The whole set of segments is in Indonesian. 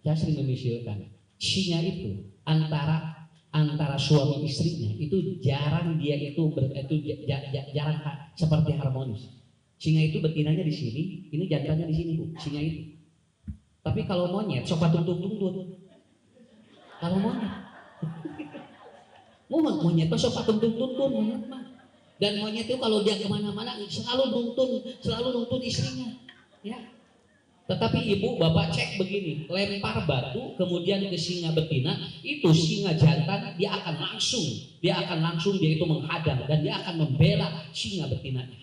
Saya sering memisilkan singa itu antara suami istrinya itu jarang dia jarang seperti harmonis. Singa itu betinanya di sini, ini jantannya di sini, Bu. Singa itu. Tapi kalau monyet sok tuntut. Kalau monyet mah sok tuntut monyet mah. Dan monyet itu kalau dia kemana-mana selalu nuntun istrinya, ya. Tetapi ibu bapak cek begini, lempar batu kemudian ke singa betina, itu singa jantan dia akan langsung dia itu menghadang dan dia akan membela singa betinanya.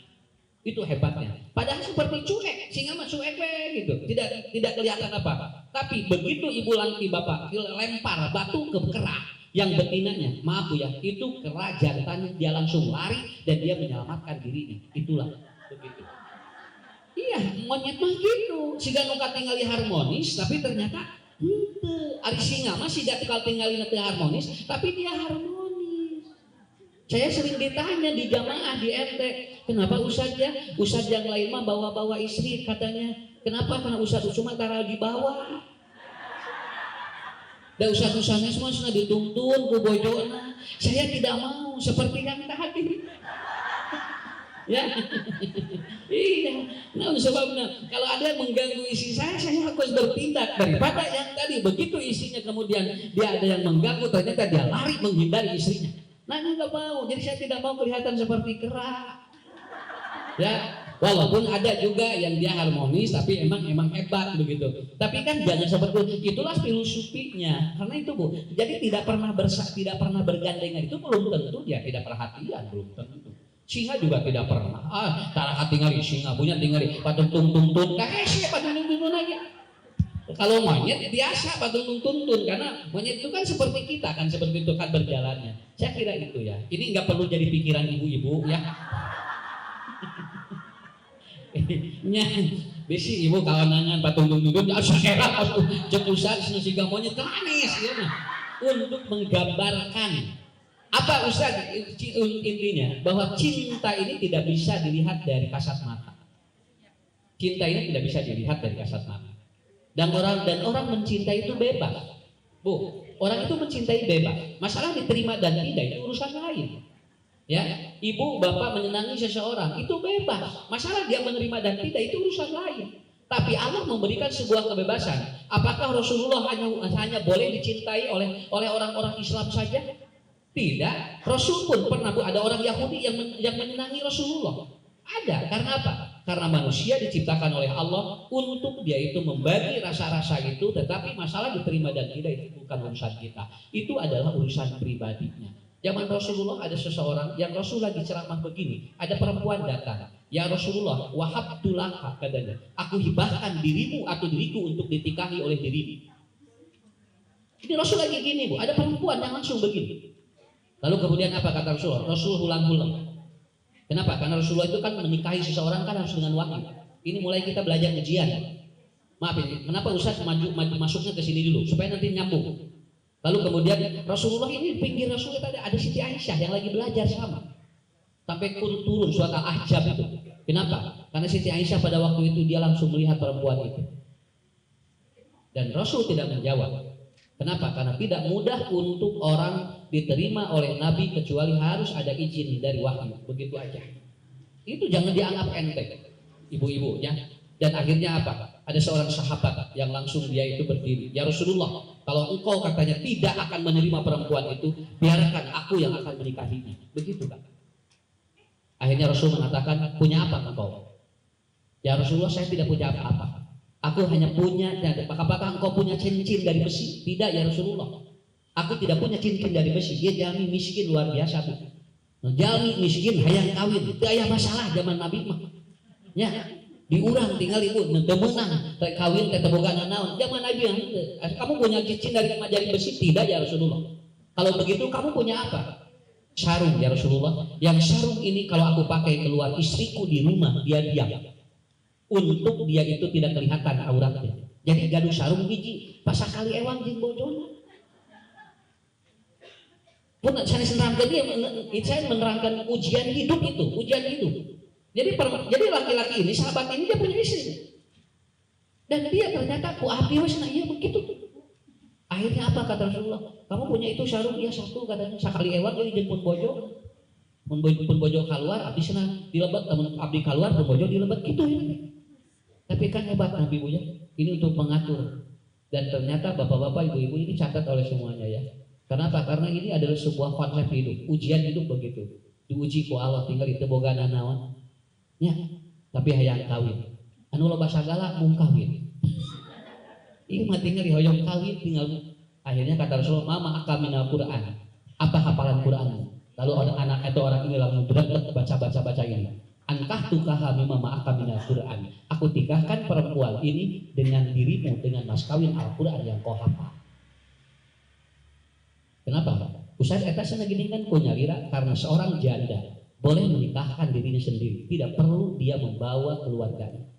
Itu hebatnya. Padahal seperti cuek, singa mah cuek gitu, tidak kelihatan apa. Tapi begitu ibu lanti bapak lempar batu ke kera yang betinanya, maaf Bu ya, itu kera jantannya dia langsung lari dan dia menyelamatkan dirinya. Itulah begitu. Iya, monyet mah gitu. Siga nu katingali harmonis, tapi ternyata ari singa mah siga katingali teu harmonis, tapi dia harmonis. Saya sering ditanya di jamaah di RT, kenapa Ustaz yang lain mah bawa-bawa istri katanya. Kenapa? Karena Ustaz cuma taruh di bawah. Dan Ustaz-Ustaznya semua sudah dituntun ku bojona. Saya tidak mau seperti yang tadi. Ya, iya. Nah, sebabnya kalau ada yang mengganggu istri saya harus bertindak daripada yang tadi. Begitu istrinya kemudian dia ada yang mengganggu, ternyata dia lari menghindari istrinya. Nah, nggak mau. Jadi saya tidak mau kelihatan seperti kera. Ya, walaupun ada juga yang dia harmonis, tapi emang hebat begitu. Tapi kan jangan seperti itulah filosofinya. Karena itu Bu. Jadi tidak pernah bergandengan itu belum tentu dia tidak perhatian, belum tentu. Singa juga tidak pernah. Tara tinggali singa punya tinggali patung tuntun. Kahese patung tuntun aja. Kalau monyet biasa patung tuntun karena monyet itu kan seperti kita kan seperti itu kan berjalannya. Saya kira itu ya. Ini nggak perlu jadi pikiran ibu-ibu ya. Nya, bisi ibu kawanangan patung tuntun asa era atuh jeung Ustaz siga monyet manis ya. Untuk menggambarkan apa Ustaz intinya bahwa cinta ini tidak bisa dilihat dari kasat mata. Cinta ini tidak bisa dilihat dari kasat mata. Dan orang mencintai itu bebas. Bu, orang itu mencintai bebas. Masalah diterima dan tidak itu urusan lain. Ya, ibu bapak menyenangi seseorang itu bebas. Masalah dia menerima dan tidak itu urusan lain. Tapi Allah memberikan sebuah kebebasan. Apakah Rasulullah hanya boleh dicintai oleh orang-orang Islam saja? Tidak, Rasul pun pernah ada orang Yahudi yang menyenangi Rasulullah. Ada, karena apa? Karena manusia diciptakan oleh Allah untuk dia itu membagi rasa-rasa itu, tetapi masalah diterima dan tidak itu bukan urusan kita. Itu adalah urusan pribadinya. Zaman Rasulullah ada seseorang yang Rasul lagi ceramah begini, ada perempuan datang. Ya Rasulullah, wahabtulaka katanya, aku hibahkan dirimu atau diriku untuk ditikahi oleh dirimu. Ini Rasul lagi gini Bu, ada perempuan yang langsung begini. Lalu kemudian apa kata Rasulullah? Rasul ulang-ulang. Kenapa? Karena Rasulullah itu kan menikahi seseorang kan harus dengan wahyu. Ini mulai kita belajar ujian. Maaf ini, kenapa Ustaz maju masuknya ke sini dulu supaya nanti nyambung. Lalu kemudian Rasulullah ini pinggir Rasulullah tadi ada Siti Aisyah yang lagi belajar sama. Sampai turun surat Al-Ahzab itu. Kenapa? Karena Siti Aisyah pada waktu itu dia langsung melihat perempuan itu. Dan Rasul tidak menjawab. Kenapa? Karena tidak mudah untuk orang diterima oleh Nabi kecuali harus ada izin dari wahyu. Begitu aja. Itu jangan dianggap enteng, ibu-ibu ya. Dan akhirnya apa? Ada seorang sahabat yang langsung dia itu berdiri. Ya Rasulullah, kalau engkau katanya tidak akan menerima perempuan itu, biarkan aku yang akan menikahinya. Begitu kan? Akhirnya Rasul mengatakan, punya apa engkau? Ya Rasulullah, saya tidak punya apa-apa. Aku hanya punya, apakah engkau punya cincin dari besi? Tidak ya Rasulullah. Aku tidak punya cincin dari besi. Dia jami miskin luar biasa. Jami miskin hayang kawin. Itu aya masalah zaman Nabi mah. Ya, diurang tinggal ibu temenang kawin teh boga naon. Zaman Nabi yang kamu punya cincin dari besi? Tidak ya Rasulullah. Kalau begitu kamu punya apa? Sarung ya Rasulullah. Yang sarung ini kalau aku pakai keluar istriku di rumah dia diam. Untuk dia itu tidak kelihatan auratnya. Jadi gaduh sarung hiji pasakali ewang jeung bojona. Pun saya menerangkan ujian hidup itu, ujian hidup. Jadi laki-laki ini, sahabat ini dia punya istri. Dan dia ternyata ku abdi wes nah iya begitu tuh. Akhirnya apa kata Rasulullah? Kamu punya itu sarung? Ya satu katanya. Sakali ewang jadi jeung pun bojo. Pun bojo keluar, abdi senang dilebet, teman abdi keluar, pun bojo dilebet gitu ini. Tapi kan hebat Nabi Buya. Ini untuk mengatur. Dan ternyata bapak-bapak, ibu-ibu ini catat oleh semuanya ya. Kenapa? Karena ini adalah sebuah konsep hidup. Ujian hidup begitu. Diuji ku Allah tinggal itu boga naon. Ya. Tapi hayang kawin. Anu loba sagala mung kawin. Ini mah tinggal dihoyong kawin tinggal. Akhirnya kata Rasulullah, "Mama akaminal Quran." Apa hafalan Quran? Lalu orang anak atau orang ini langsung berat baca ini. Ankah tukaha mimma akaminal Quran. Aku nikahkan perempuan ini dengan dirimu dengan mas kawin Al-Quran yang kau hafal. Kenapa? Ustaz eta sana gini kan kunyalira karena seorang janda boleh menikahkan dirinya sendiri, tidak perlu dia membawa keluarganya.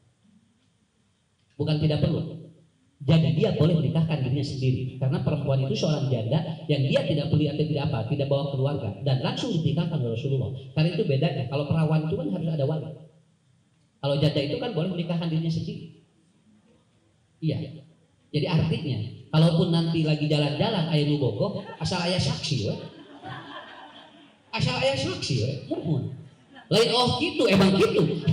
Bukan tidak perlu. Jadi dia boleh menikahkan dirinya sendiri karena perempuan itu seorang janda yang dia tidak beli atau tidak apa, tidak bawa keluarga dan langsung dinikahkan oleh Rasulullah. Karena itu bedanya. Kalau perawan itu kan harus ada wali. Kalau janda itu kan boleh menikahkan dirinya sendiri. Iya. Jadi artinya, kalaupun nanti lagi jalan-jalan aya nu bogoh, asal aya saksi we. Asal aya saksi we, muhun. Lain oh gitu, emang gitu.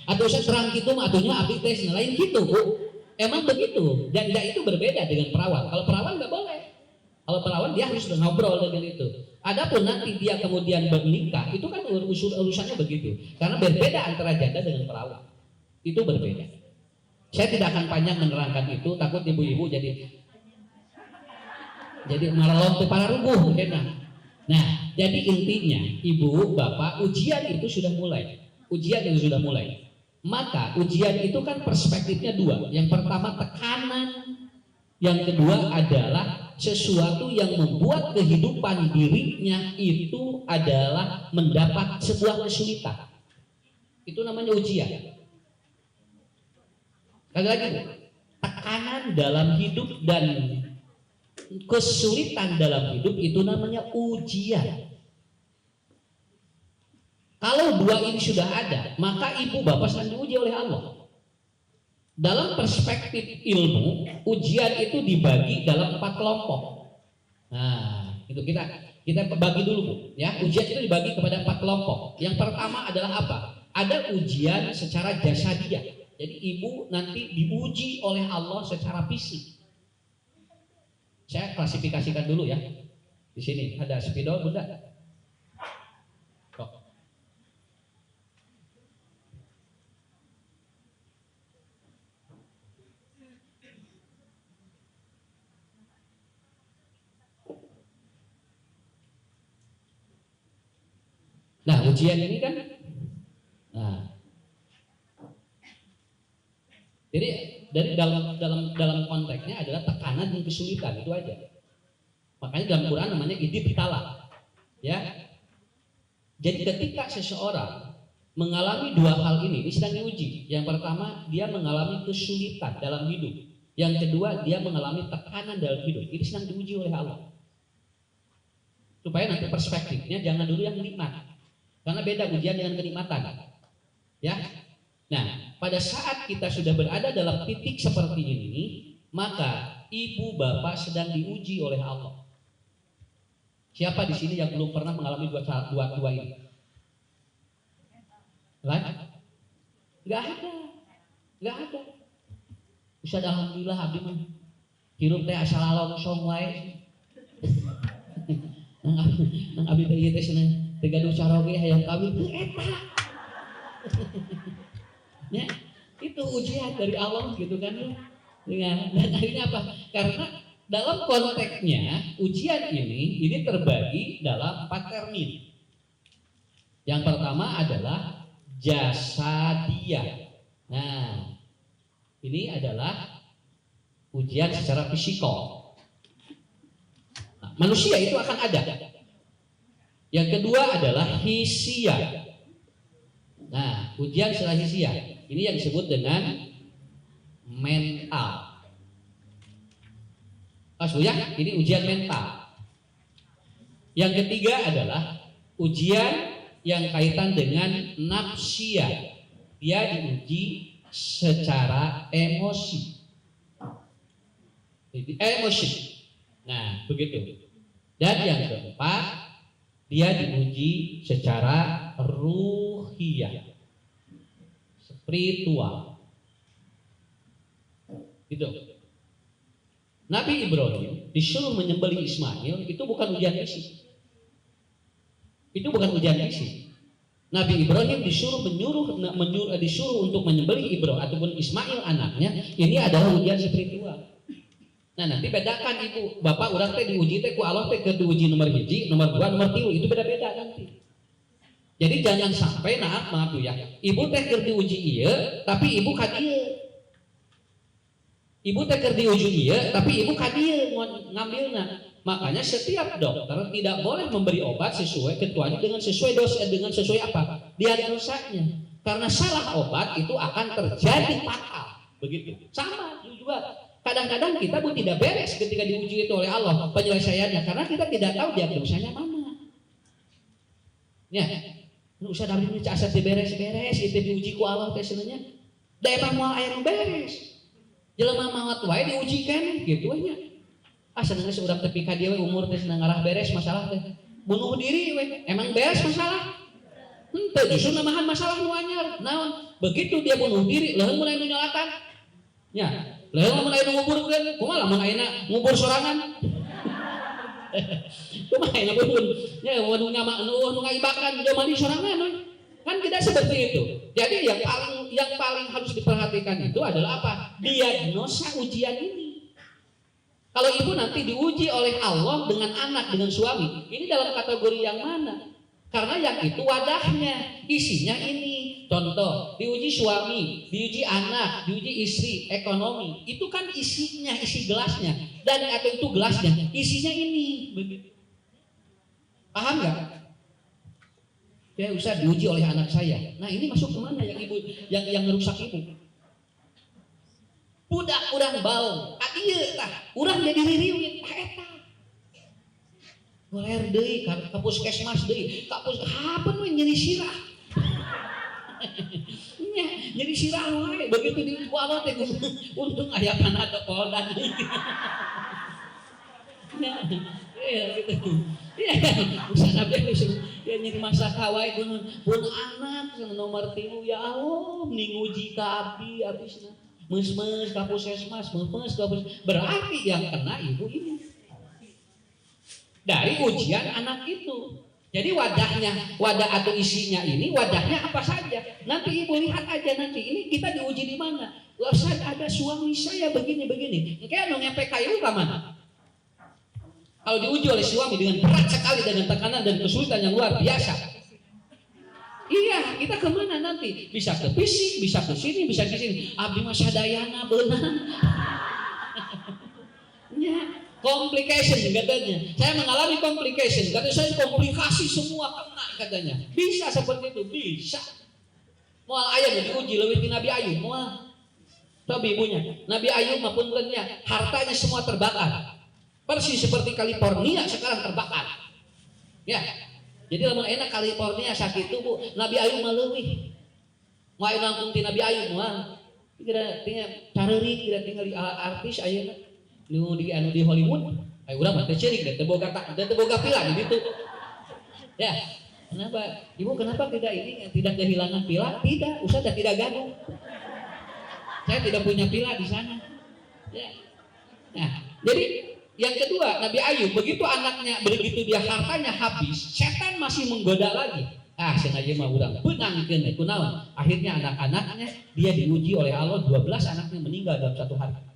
Atau saya terang gitu mah atunya abdi teh lain gitu, Bu. Emang begitu. Janda itu berbeda dengan perawan. Kalau perawan nggak boleh. Kalau perawan dia harus ngobrol dengan itu. Adapun nanti dia kemudian bernikah, itu kan urusannya begitu. Karena berbeda antara janda dengan perawan. Itu berbeda. Saya tidak akan panjang menerangkan itu, takut ibu-ibu jadi maralong ke para rubuh. Nah, jadi intinya ibu, bapak, ujian itu sudah mulai. Maka ujian itu kan perspektifnya dua. Yang pertama tekanan, yang kedua adalah sesuatu yang membuat kehidupan dirinya itu adalah mendapat sebuah kesulitan. Itu namanya ujian. Lagi-lagi tekanan dalam hidup dan kesulitan dalam hidup itu namanya ujian. Kalau dua ini sudah ada, maka ibu bapak sedang diuji oleh Allah. Dalam perspektif ilmu, ujian itu dibagi dalam 4 kelompok. Nah, itu kita bagi dulu, Bu, ya. Ujian itu dibagi kepada 4 kelompok. Yang pertama adalah apa? Ada ujian secara jasadiah. Jadi ibu nanti diuji oleh Allah secara fisik. Saya klasifikasikan dulu ya. Di sini ada spidol, Bunda. Nah, ujian ini kan, jadi dari dalam konteksnya adalah tekanan dan kesulitan, itu aja. Makanya dalam Quran namanya ibtala, ya. Jadi ketika seseorang mengalami dua hal ini sedang diuji. Yang pertama, dia mengalami kesulitan dalam hidup. Yang kedua, dia mengalami tekanan dalam hidup. Ini sedang diuji oleh Allah. Supaya nanti perspektifnya jangan dulu yang nikmat. Karena beda ujian dengan kenikmatan. Ya. Nah, pada saat kita sudah berada dalam titik seperti ini, maka ibu bapak sedang diuji oleh Allah. Siapa di sini yang belum pernah mengalami dua ini? Enggak ada. Ustaz alhamdulillah abdi mah hirup teh asal alongsong wae. Nang abdi teh ieu teh cenah tegaduh caroge hayang kawin teu eta. Ya, itu ujian dari Allah gitu kan. Dan akhirnya apa? Karena dalam konteksnya ujian ini terbagi dalam 4 termin. Yang pertama adalah jasadiah. Nah, ini adalah ujian secara fisikal. Nah, manusia itu akan ada. Yang kedua adalah hisia. Nah, ujian secara hisia. Ini yang disebut dengan mental. Ya, ini ujian mental. Yang ketiga adalah ujian yang kaitan dengan nafsiyah. Dia diuji secara emosi. Emotion. Nah, begitu. Dan yang keempat, dia diuji secara ruhiyah, spiritual. Gitu. Nabi Ibrahim disuruh menyembelih Ismail, itu bukan ujian fisik. Itu bukan ujian fisik. Nabi Ibrahim disuruh untuk menyembelih Ibrahim ataupun Ismail anaknya, ini adalah ujian spiritual. Nah, nanti bedakan ibu, bapak urang teh diuji teh ku Allah teh keur diuji nomor 1, nomor 2, nomor 3, itu beda-beda nanti. Jadi jangan sampai maaf ya, ibu teh keur diuji ieu, tapi ibu ka dieu. Ibu teh keur diuji ieu, tapi ibu ka dieu ngambilna. Makanya setiap dokter tidak boleh memberi obat sesuai kecuali dengan sesuai dosis, dengan sesuai apa? Diagnosanya. Karena salah obat itu akan terjadi fatal. Begitu. Sama juga. Kadang-kadang kita pun tidak beres ketika diuji itu oleh Allah penyelesaiannya karena kita tidak tahu diagnosanya mana. Ya, nu usah dari ini asa beres-beres itu diuji ku Allah teh sebenarnya. Da emang moal aya nu beres. Jelema maot wae diuji kan gitu nya. Senengna seurang teh pika dia we umur teh seneng ngarah beres masalah teh. Bunuh diri we, emang beres masalah? Henteu justru namahan masalah nu anyar. Naon? Begitu dia bunuh diri, leuheung mulai nu nyolatan. Ya, lalu mun aya ngubur kan, kumaha lamun aya ngubur sorangan? Kumaha aya ngubur? Ya, nu nyama nu ngaibakan jeung mandi sorangan kan tidak seperti itu. Jadi yang paling harus diperhatikan itu adalah apa? Diagnosa ujian ini. Kalau ibu nanti diuji oleh Allah dengan anak, dengan suami, ini dalam kategori yang mana? Karena yang itu wadahnya, isinya ini. Contoh, diuji suami, diuji anak, diuji istri, ekonomi. Itu kan isinya, isi gelasnya. Dan atau itu gelasnya, isinya ini. Begitu. Paham nggak? Ya usah diuji oleh anak saya. Nah ini masuk kemana yang ibu, yang merusak ibu? Budak urang bau, adieu tah, urang jadi ririwit, eta. Goler deui ka puskesmas deui, ka hapeun we nyeri sirah. Nya, nyeri sirah wae begitu di Allah teh untung aya panado koldan. Ya gitu. Ya, usah beres ya nyeri masak wae pun anak nomor 3 ya Allah ninguji ka abdi abisna. Mes-mes ka puskesmas, mes-mes ka berarti yang kena ibu ini. Dari ujian anak itu. Jadi wadah atau isinya ini wadahnya apa saja. Nanti ibu lihat aja nanti ini kita diuji di mana. Ustaz ada suami saya begini. Kayak anu ngepek kayu ke mana? Kalau diuji oleh suami dengan berat sekali dengan tekanan dan kesulitan yang luar biasa. Iya, kita kemana nanti? Bisa ke fisik, bisa ke sini, bisa ke sini. Abdi mah sadayana beunang. Ya. Complication katanya. Saya mengalami complication. Katanya saya komplikasi semua kena katanya. Bisa seperti itu, bisa. Moal aya diuji leuwih ti Nabi Ayub moal. Tapi ibunya, Nabi Ayub mah puntennya hartanya semua terbakar. Persis seperti California sekarang terbakar. Ya. Jadi lamun enak California sakit itu Bu, Nabi Ayub mah leuwih. Moal nangtung ti Nabi Ayub moal. Kira tinggal careurik, kira tinggal artis ayeuna. Nu di Hollywood, ay urang mah teu ceurik teu boga pila di ditu. Ya. Kenapa? Ibu kenapa tidak kehilangan pila? Tidak, Ustaz tidak gaduh. Saya tidak punya pila di sana. Ya. Nah, jadi yang kedua, Nabi Ayub begitu anaknya begitu dia hartanya habis, setan masih menggoda lagi. Sengaja mah urang beunangkeun kunaon? Akhirnya anak-anaknya dia diuji oleh Allah 12 anaknya meninggal dalam satu hari.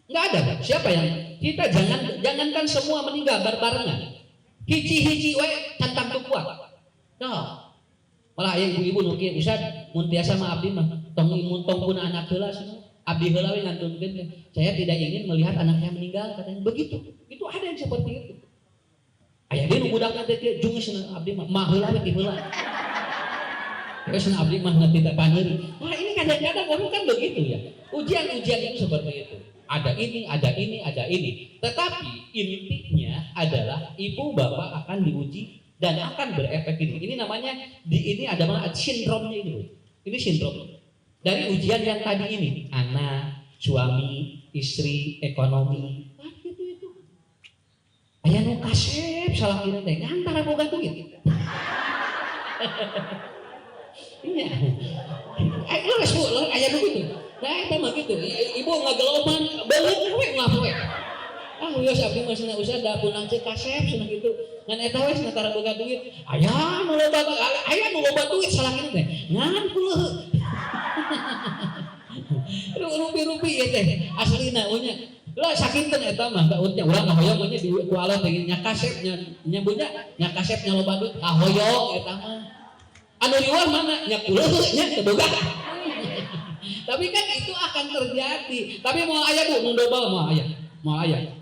Nggak ada, siapa yang kita jangankan semua meninggal berbarengan. Hiji-hiji we tantang teu kuat. Nah, malah aya ibu-ibu nu kieu Ustaz mun tiasa mah abdi mah tong pun anak heula cenah. Abdi heula we ngantunkeun saya tidak ingin melihat anaknya meninggal katanya begitu. Itu ada yang seperti itu. Aya deui nu budak teh jungis abdi mah heula we ti heula. Terus abdi mah tidak paneuri. Wah, ini kadang-kadang orang kan begitu ya. Ujian-ujian itu seperti itu. Ada ini. Tetapi intinya adalah ibu bapak akan diuji dan akan berefek ini. Ini namanya ini adalah sindromnya ini. Ini sindrom. Dari ujian yang tadi ini, anak, suami, istri, ekonomi. Nah, gitu itu. Aya nu kasep salah kira teh antara boga duit. Iya. Ayo aya nu gitu. Nah, eta mah gitu. Ibu ngageloman, beuleuh we ngapoe. Ah, wios abdi mah cenah usah da punang cek kasep cenah gitu. Ngan eta we cenah tara boga duit. Aya nu loba duit salah kitu teh. Ngan kuleuh. Rupi-rupi ya teh aslina nya. Lah sakinten eta mah da urang urang hoyong nya di ku Allah teh nya kasep nya bunya nya kasep nya loba duit. Hoyong eta mah. Anu liwar mana nya kuleuh nya teu boga. Tapi kan itu akan terjadi. Tapi mau aya Bu nu dobel mau aya.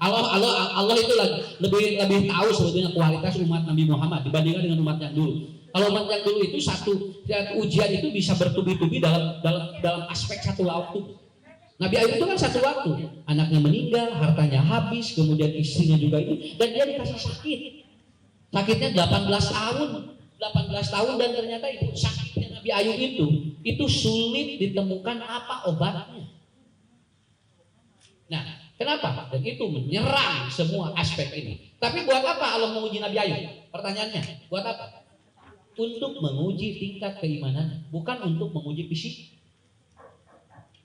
Allah itu lebih tahu sebetulnya kualitas umat Nabi Muhammad dibandingkan dengan umat yang dulu. Kalau umat yang dulu itu satu ujian itu bisa bertubi-tubi dalam aspek satu waktu. Nabi Ayub itu kan satu waktu, anaknya meninggal, hartanya habis, kemudian istrinya juga itu, dan dia dikasih sakit. Sakitnya 18 tahun dan ternyata itu sakitnya Nabi Ayub itu sulit ditemukan apa obatnya. Nah, kenapa? Dan itu menyerang semua aspek ini. Tapi buat apa Allah menguji Nabi Ayub? Pertanyaannya, buat apa? Untuk menguji tingkat keimanan, bukan untuk menguji fisik.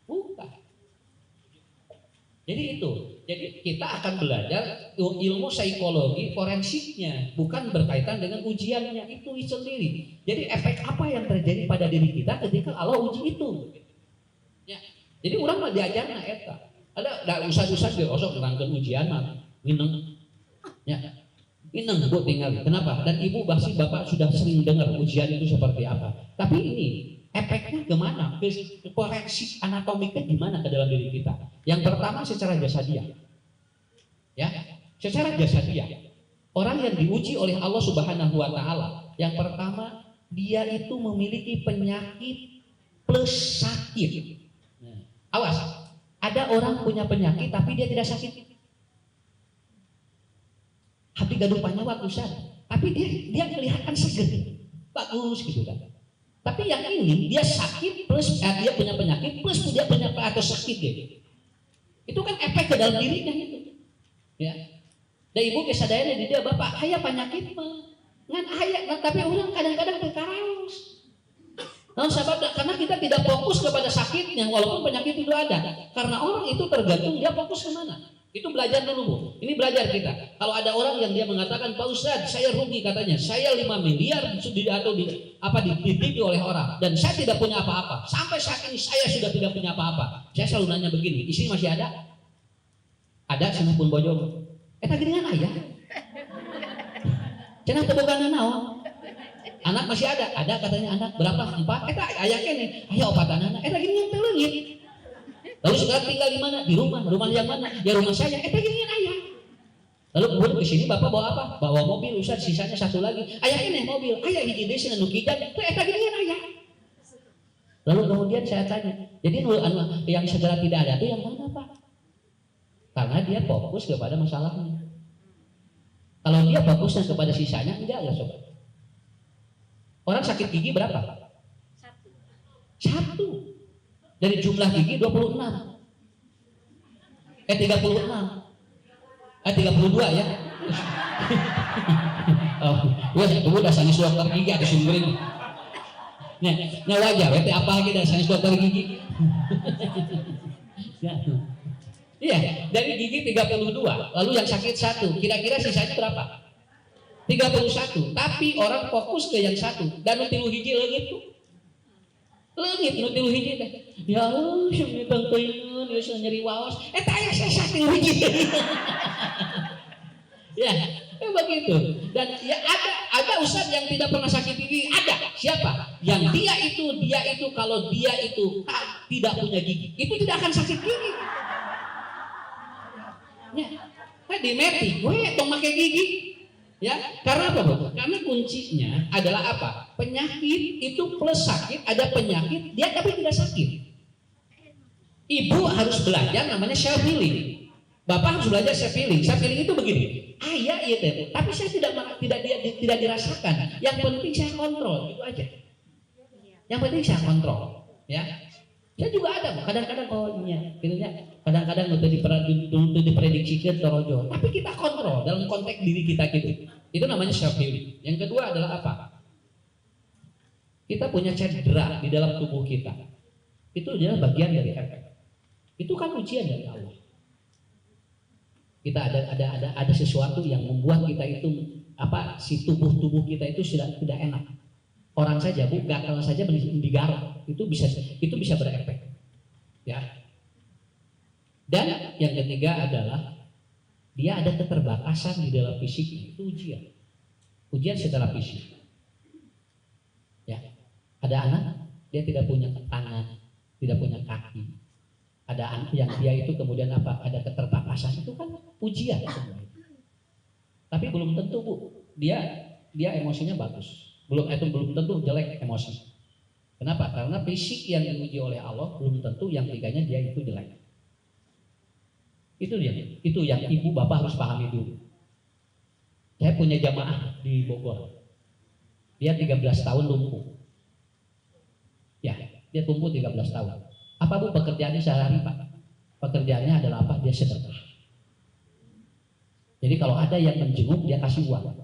Bukan. Jadi itu. Jadi kita akan belajar ilmu psikologi forensiknya, bukan berkaitan dengan ujiannya itu sendiri. Jadi efek apa yang terjadi pada diri kita ketika Allah uji itu? Ya. Jadi orang mah diajarna eta. Ada usah-usah diosok nerangkeun ujian mah mineng. Ya. Mineng Bu tinggal. Kenapa? Dan Ibu pasti Bapak sudah sering dengar ujian itu seperti apa. Tapi ini efeknya kemana? Forensik anatomiknya gimana ke dalam diri kita? Yang pertama secara jasadiah. Ya, secara jasadiah. Orang yang diuji oleh Allah Subhanahu wa taala, yang pertama dia itu memiliki penyakit plus sakit. Nah, awas, ada orang punya penyakit tapi dia tidak sakit. Habis gaduh panyawa Ustaz, tapi dia kelihatan seger, bagus gitu kan. Tapi yang ini dia sakit plus dia punya penyakit plus dia punya atau sakit gitu. Itu kan efek ke dalam dirinya gitu. Ya. Dan ibu kesadarannya di dia bapak aya penyakit mah. Ngan aya tapi orang kadang-kadang terkaraos. Nah, sahabat, karena kita tidak fokus kepada sakitnya walaupun penyakit itu ada. Karena orang itu tergantung dia fokus kemana. Itu belajar dulu Bu. Ini belajar kita. Kalau ada orang yang dia mengatakan Pak Ustadz saya rugi katanya, saya 5 miliar atau ditipu oleh orang dan saya tidak punya apa-apa. Sampai saat ini saya sudah tidak punya apa-apa. Saya selalu nanya begini, istri masih ada? Ada cenah pun bojong. Eta geuningan aya. Cenah teu boga naon. Anak masih ada? Ada katanya anak. Berapa? 4. Eta aya keneh. Aya 4 anak. Eta geuningan teu leungit. Lalu sekarang tinggal di mana? Di rumah. Rumah yang mana? Ya rumah saya. Gini ayah. Lalu kemudian ke sini bapak bawa apa? Bawa mobil. Ustaz sisanya 1 lagi. Ayah ini mobil. Ayah hiji desa nu kijang. Gini ayah. Lalu kemudian saya tanya. Jadi yang segera tidak ada itu yang mana Pak? Karena dia fokus kepada masalahnya. Kalau dia fokusnya kepada sisanya enggak ya sobat. Orang sakit gigi berapa? 1. Dari jumlah gigi 26. 36. 32 ya. Oh, itu udah sanis dokter gigi ada sumberin. Nah, wajah berarti apa lagi dari sanis dokter gigi? Ya. Iya, dari gigi 32, lalu yang sakit 1. Kira-kira sisanya berapa? 31. Tapi orang fokus ke yang 1 dan 3 hiji leungit tuh. Leungit nu 3 hiji teh. Ya Allah, sing tangkeun geus nyeri waos. Eta aya sesa 3 hiji. Ya, begitu. Dan ya ada ustaz yang tidak pernah sakit gigi, ada. Siapa? Yang dia itu kalau dia itu tidak punya gigi, itu tidak akan sakit gigi. Ya, di metik, gue tong pakai gigi. Ya, karena apa, Bu? Karena kuncinya adalah apa? Penyakit itu plus sakit, ada penyakit dia tapi tidak sakit. Ibu harus belajar namanya self healing. Bapak harus belajar self healing. Self healing itu begini. Iya teh, tapi saya tidak dirasakan. Yang penting saya kontrol, itu aja. Yang penting saya kontrol, ya. Saya juga ada, kadang-kadang kadang-kadang untuk diprediksikan torojo. Tapi kita kontrol dalam konteks diri kita gitu. Itu namanya self healing. Yang kedua adalah apa? Kita punya cedera di dalam tubuh kita. Itu adalah bagian dari efek. Itu kan ujian dari Allah. Kita ada sesuatu yang membuat kita itu si tubuh kita itu sudah tidak enak. Orang saja gatal saja digaruk itu bisa berefek. Ya. Dan yang ketiga adalah dia ada keterbatasan di dalam fisiknya, itu ujian. Ujian secara fisik. Ya. Ada anak dia tidak punya tangan, tidak punya kaki. Ada anak yang dia itu kemudian ada keterbatasan, itu kan ujian semua itu. Tapi belum tentu dia emosinya bagus. Belum tentu jelek emosi. Kenapa? Karena fisik yang diuji oleh Allah belum tentu yang tiganya dia itu jelek. Itu yang ibu bapak harus pahami dulu. Saya punya jamaah di Bogor. Dia 13 tahun lumpuh. Ya, dia lumpuh 13 tahun. Apa Bu pekerjaannya sehari-hari Pak? Pekerjaannya adalah apa? Dia sedekah. Jadi kalau ada yang menjenguk dia kasih uang.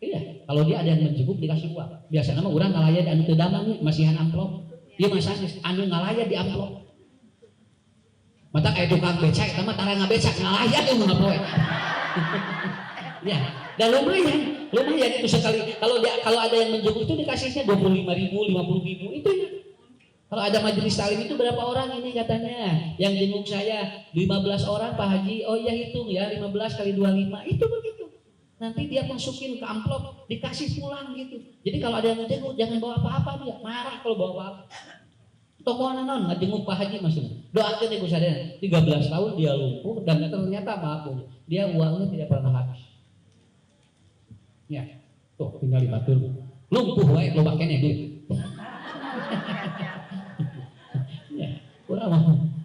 Iya, kalau dia ada yang menjenguk dikasih uang. Biasanya mah orang ngalaya di anu teu damang masihan amplop. Ieu masa anu ngalaya di amplop. Mata kayak tukang becak, eta mah tara ngabecak ngalaya tuh ngapoe. Ya, dan lumayan itu sekali. Kalau ada yang menjenguk itu dikasihnya 25.000, 50.000 itu ya. Kalau ada majelis taklim itu berapa orang ini katanya? Yang jenguk saya 15 orang Pak Haji. Oh iya hitung ya 15 kali 25 itu begitu. Nanti dia masukin ke amplop dikasih pulang gitu. Jadi kalau ada yang ngejenguk jangan bawa apa-apa dia. Marah kalau bawa apa-apa. Tokoh naon ngejenguk Pak Haji maksudnya. Doakeun ibu sadayana 13 tahun dia lumpuh dan ternyata maaf dia uangnya tidak pernah habis. Ya. Tuh tinggal dibatur. Lumpuh wae loba keneh duit. Kurang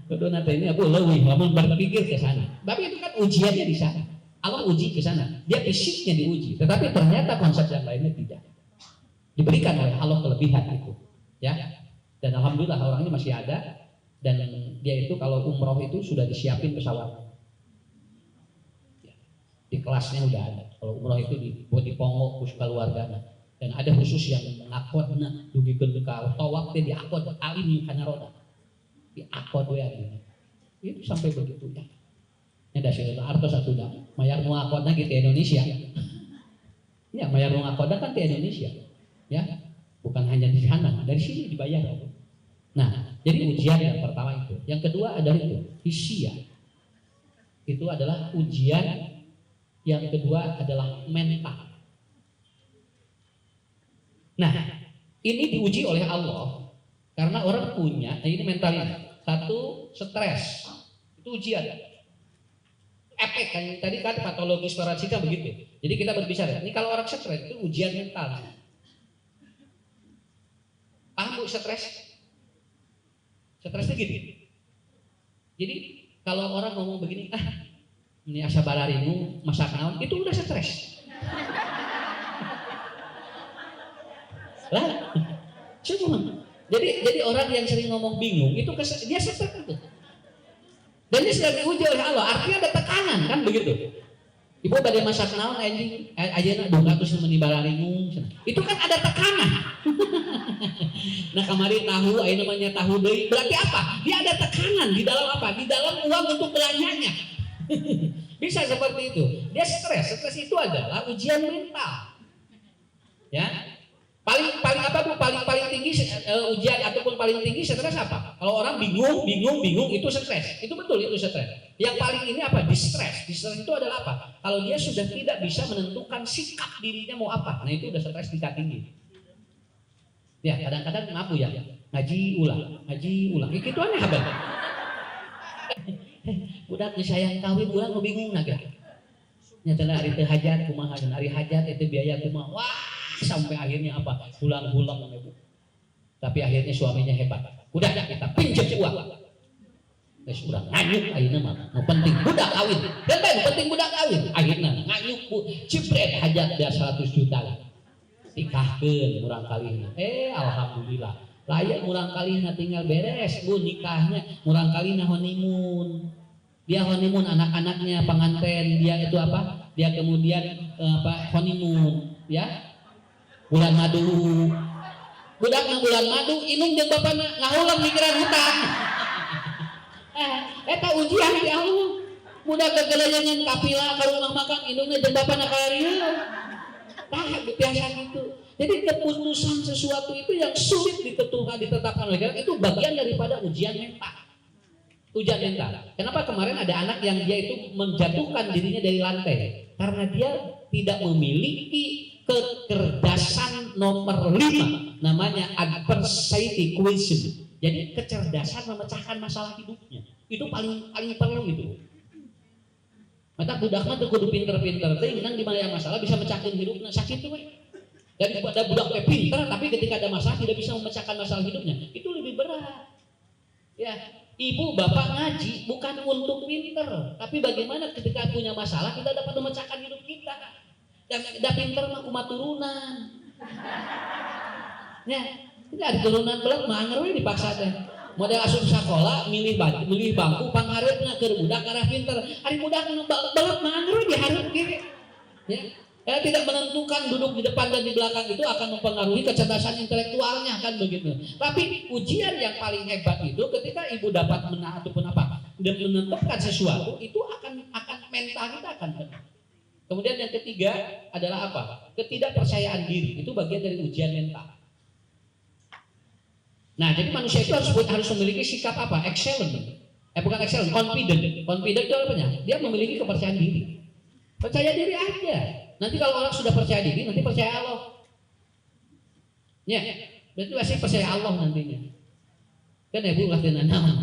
kedua nanti ini aku lebih lama berpikir ke sana. Tapi itu kan ujiannya di sana. Allah uji ke sana. Dia fisiknya diuji. Tetapi ternyata konsep yang lainnya tidak. Diberikan oleh Allah kelebihan itu. Ya. Dan alhamdulillah orangnya masih ada. Dan dia itu kalau umroh itu sudah disiapin pesawat. Ya. Di kelasnya udah ada. Kalau umroh itu buat dipongok khusus keluarganya. Dan ada khusus yang mengakodna dugikeun ka tawaf teh diakod alim kana roda. Di akod ya itu sampai begitu ya. Ini dasar artos satu dah. Mayar nu akodna gitu Indonesia. Ya mayar nu akodna kan di Indonesia. Ya, bukan hanya di sana, dari sini dibayar. Nah, jadi ujian yang pertama itu. Yang kedua adalah itu hisia. Itu adalah ujian. Yang kedua adalah mental. Nah, ini diuji oleh Allah. Karena orang punya, ini mentalnya. Satu, stres. Itu ujian. Efek kan tadi kan patologi toleransi kan begitu. Jadi kita berbicara, ini kalau orang stres itu ujian mental. Paham Bu stres? Stresnya gini. Jadi kalau orang ngomong begini, ini asa bararimu masak naon, itu udah stres. Lah, cuma jadi orang yang sering ngomong bingung itu dia stres itu. Dan dia sedang diuji oleh Allah. Artinya ada tekanan kan begitu. Ibu tadi masak naon anjing ayeuna 200 menibararingung. Itu kan ada tekanan. Nah kemarin tahu ayeuna namanya tahu deui. Berarti apa? Dia ada tekanan di dalam apa? Di dalam uang untuk belanjanya. Bisa seperti itu. Dia stres. Stres itu adalah ujian mental. Ya. Paling apa Bu? Paling tinggi ujian ataupun paling tinggi stres apa? Kalau orang bingung itu stres. Itu betul itu stres. Yang paling ini apa? Distress. Distress itu adalah apa? Kalau dia sudah tidak bisa menentukan sikap dirinya mau apa. Nah itu udah stres tingkat tinggi. Ya kadang-kadang ngapu ya. Ngaji ulang. Itu aneh abad. Udah disayang kawin ulang lo bingung naga. Nyatana hari teh hajat kumaha hari hajat itu biaya kumaha. Wah sampai akhirnya apa pulang-pulang sama ibu. Tapi akhirnya suaminya hebat. Udah kita pinjam uang. Terus udah nganyuk akhirnya mah. Mau penting budak kawin. Dan penting budak kawin. Akhirnya nganyuk bu cipret hajat dia 100 juta lah. Nikahkeun urang kali ini. Alhamdulillah Layak murang kali tinggal beres bu nikahnya, murang kali honeymoon. Dia honeymoon anak-anaknya pengantin, dia itu apa? Dia kemudian honeymoon, ya bulan madu. Budakna bulan madu, inung jeung bapana ngahulang mikiran hutang. Eta ujian di Allah. Budak gegelayangan kapila ka rumah makan, inungna jeung bapana kalarieu. Tah biasa gitu. Jadi keputusan sesuatu itu yang sulit ditetapkan oleh Allah itu bagian daripada ujian mental. Ujian mental. Kenapa kemarin ada anak yang dia itu menjatuhkan dirinya dari lantai karena dia tidak memiliki kecerdasan nomor 5 namanya adversity quotient. Jadi kecerdasan memecahkan masalah hidupnya itu paling perlu itu. Mata budak mah teu kudu pinter-pinter teh nang di mana masalah bisa mecahkeun hidupna sakit tuh we. Daripada budak teh pinter tapi ketika ada masalah tidak bisa memecahkan masalah hidupnya itu lebih berat. Ya, ibu bapak ngaji bukan untuk pinter, tapi bagaimana ketika punya masalah kita dapat memecahkan hidup kita. Dan pinter mah kumaha turunan. Ya, tidak ada turunan belum manger we dipaksa teh. Model asup sekolah milih bangku panghareupeuna keur budak arah pinter. Ari budak nu belum manger we dihareup ge. Ya. Tidak menentukan duduk di depan dan di belakang itu akan mempengaruhi kecerdasan intelektualnya kan begitu. Tapi ujian yang paling hebat itu ketika ibu dapat ataupun apa dan menentukan sesuatu itu akan mental kita akan tenang. Kemudian yang ketiga adalah apa? Ketidakpercayaan diri itu bagian dari ujian mental. Nah, jadi manusia itu harus memiliki sikap apa? Excellent. Bukan excellent, confident. Confident itu apanya? Dia memiliki kepercayaan diri. Percaya diri aja. Nanti kalau orang sudah percaya diri, nanti percaya Allah. Ya, berarti pasti percaya Allah nantinya. Kan ibu lah dengan nama.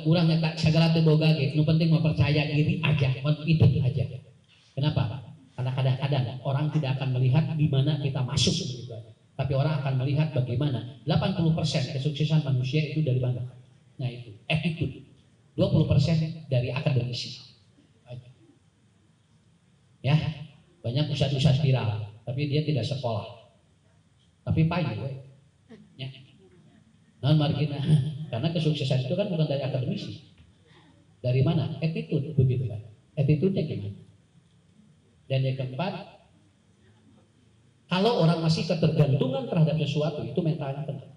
Urang tak segala teboga ge. Nu penting mau percaya diri aja, confident aja. Kenapa? Karena kadang-kadang orang tidak akan melihat di mana kita masuk begitu aja. Tapi orang akan melihat bagaimana 80% kesuksesan manusia itu dari mana? Nah itu, attitude. 20% dari akademisi. Ya, banyak ustadz-ustadz viral, tapi dia tidak sekolah. Tapi payu, ya. Non margina, karena kesuksesan itu kan bukan dari akademisi. Dari mana? Attitude, begitu kan? Attitude-nya gimana? Dan yang keempat, kalau orang masih ketergantungan terhadap sesuatu, itu mentalnya tenang.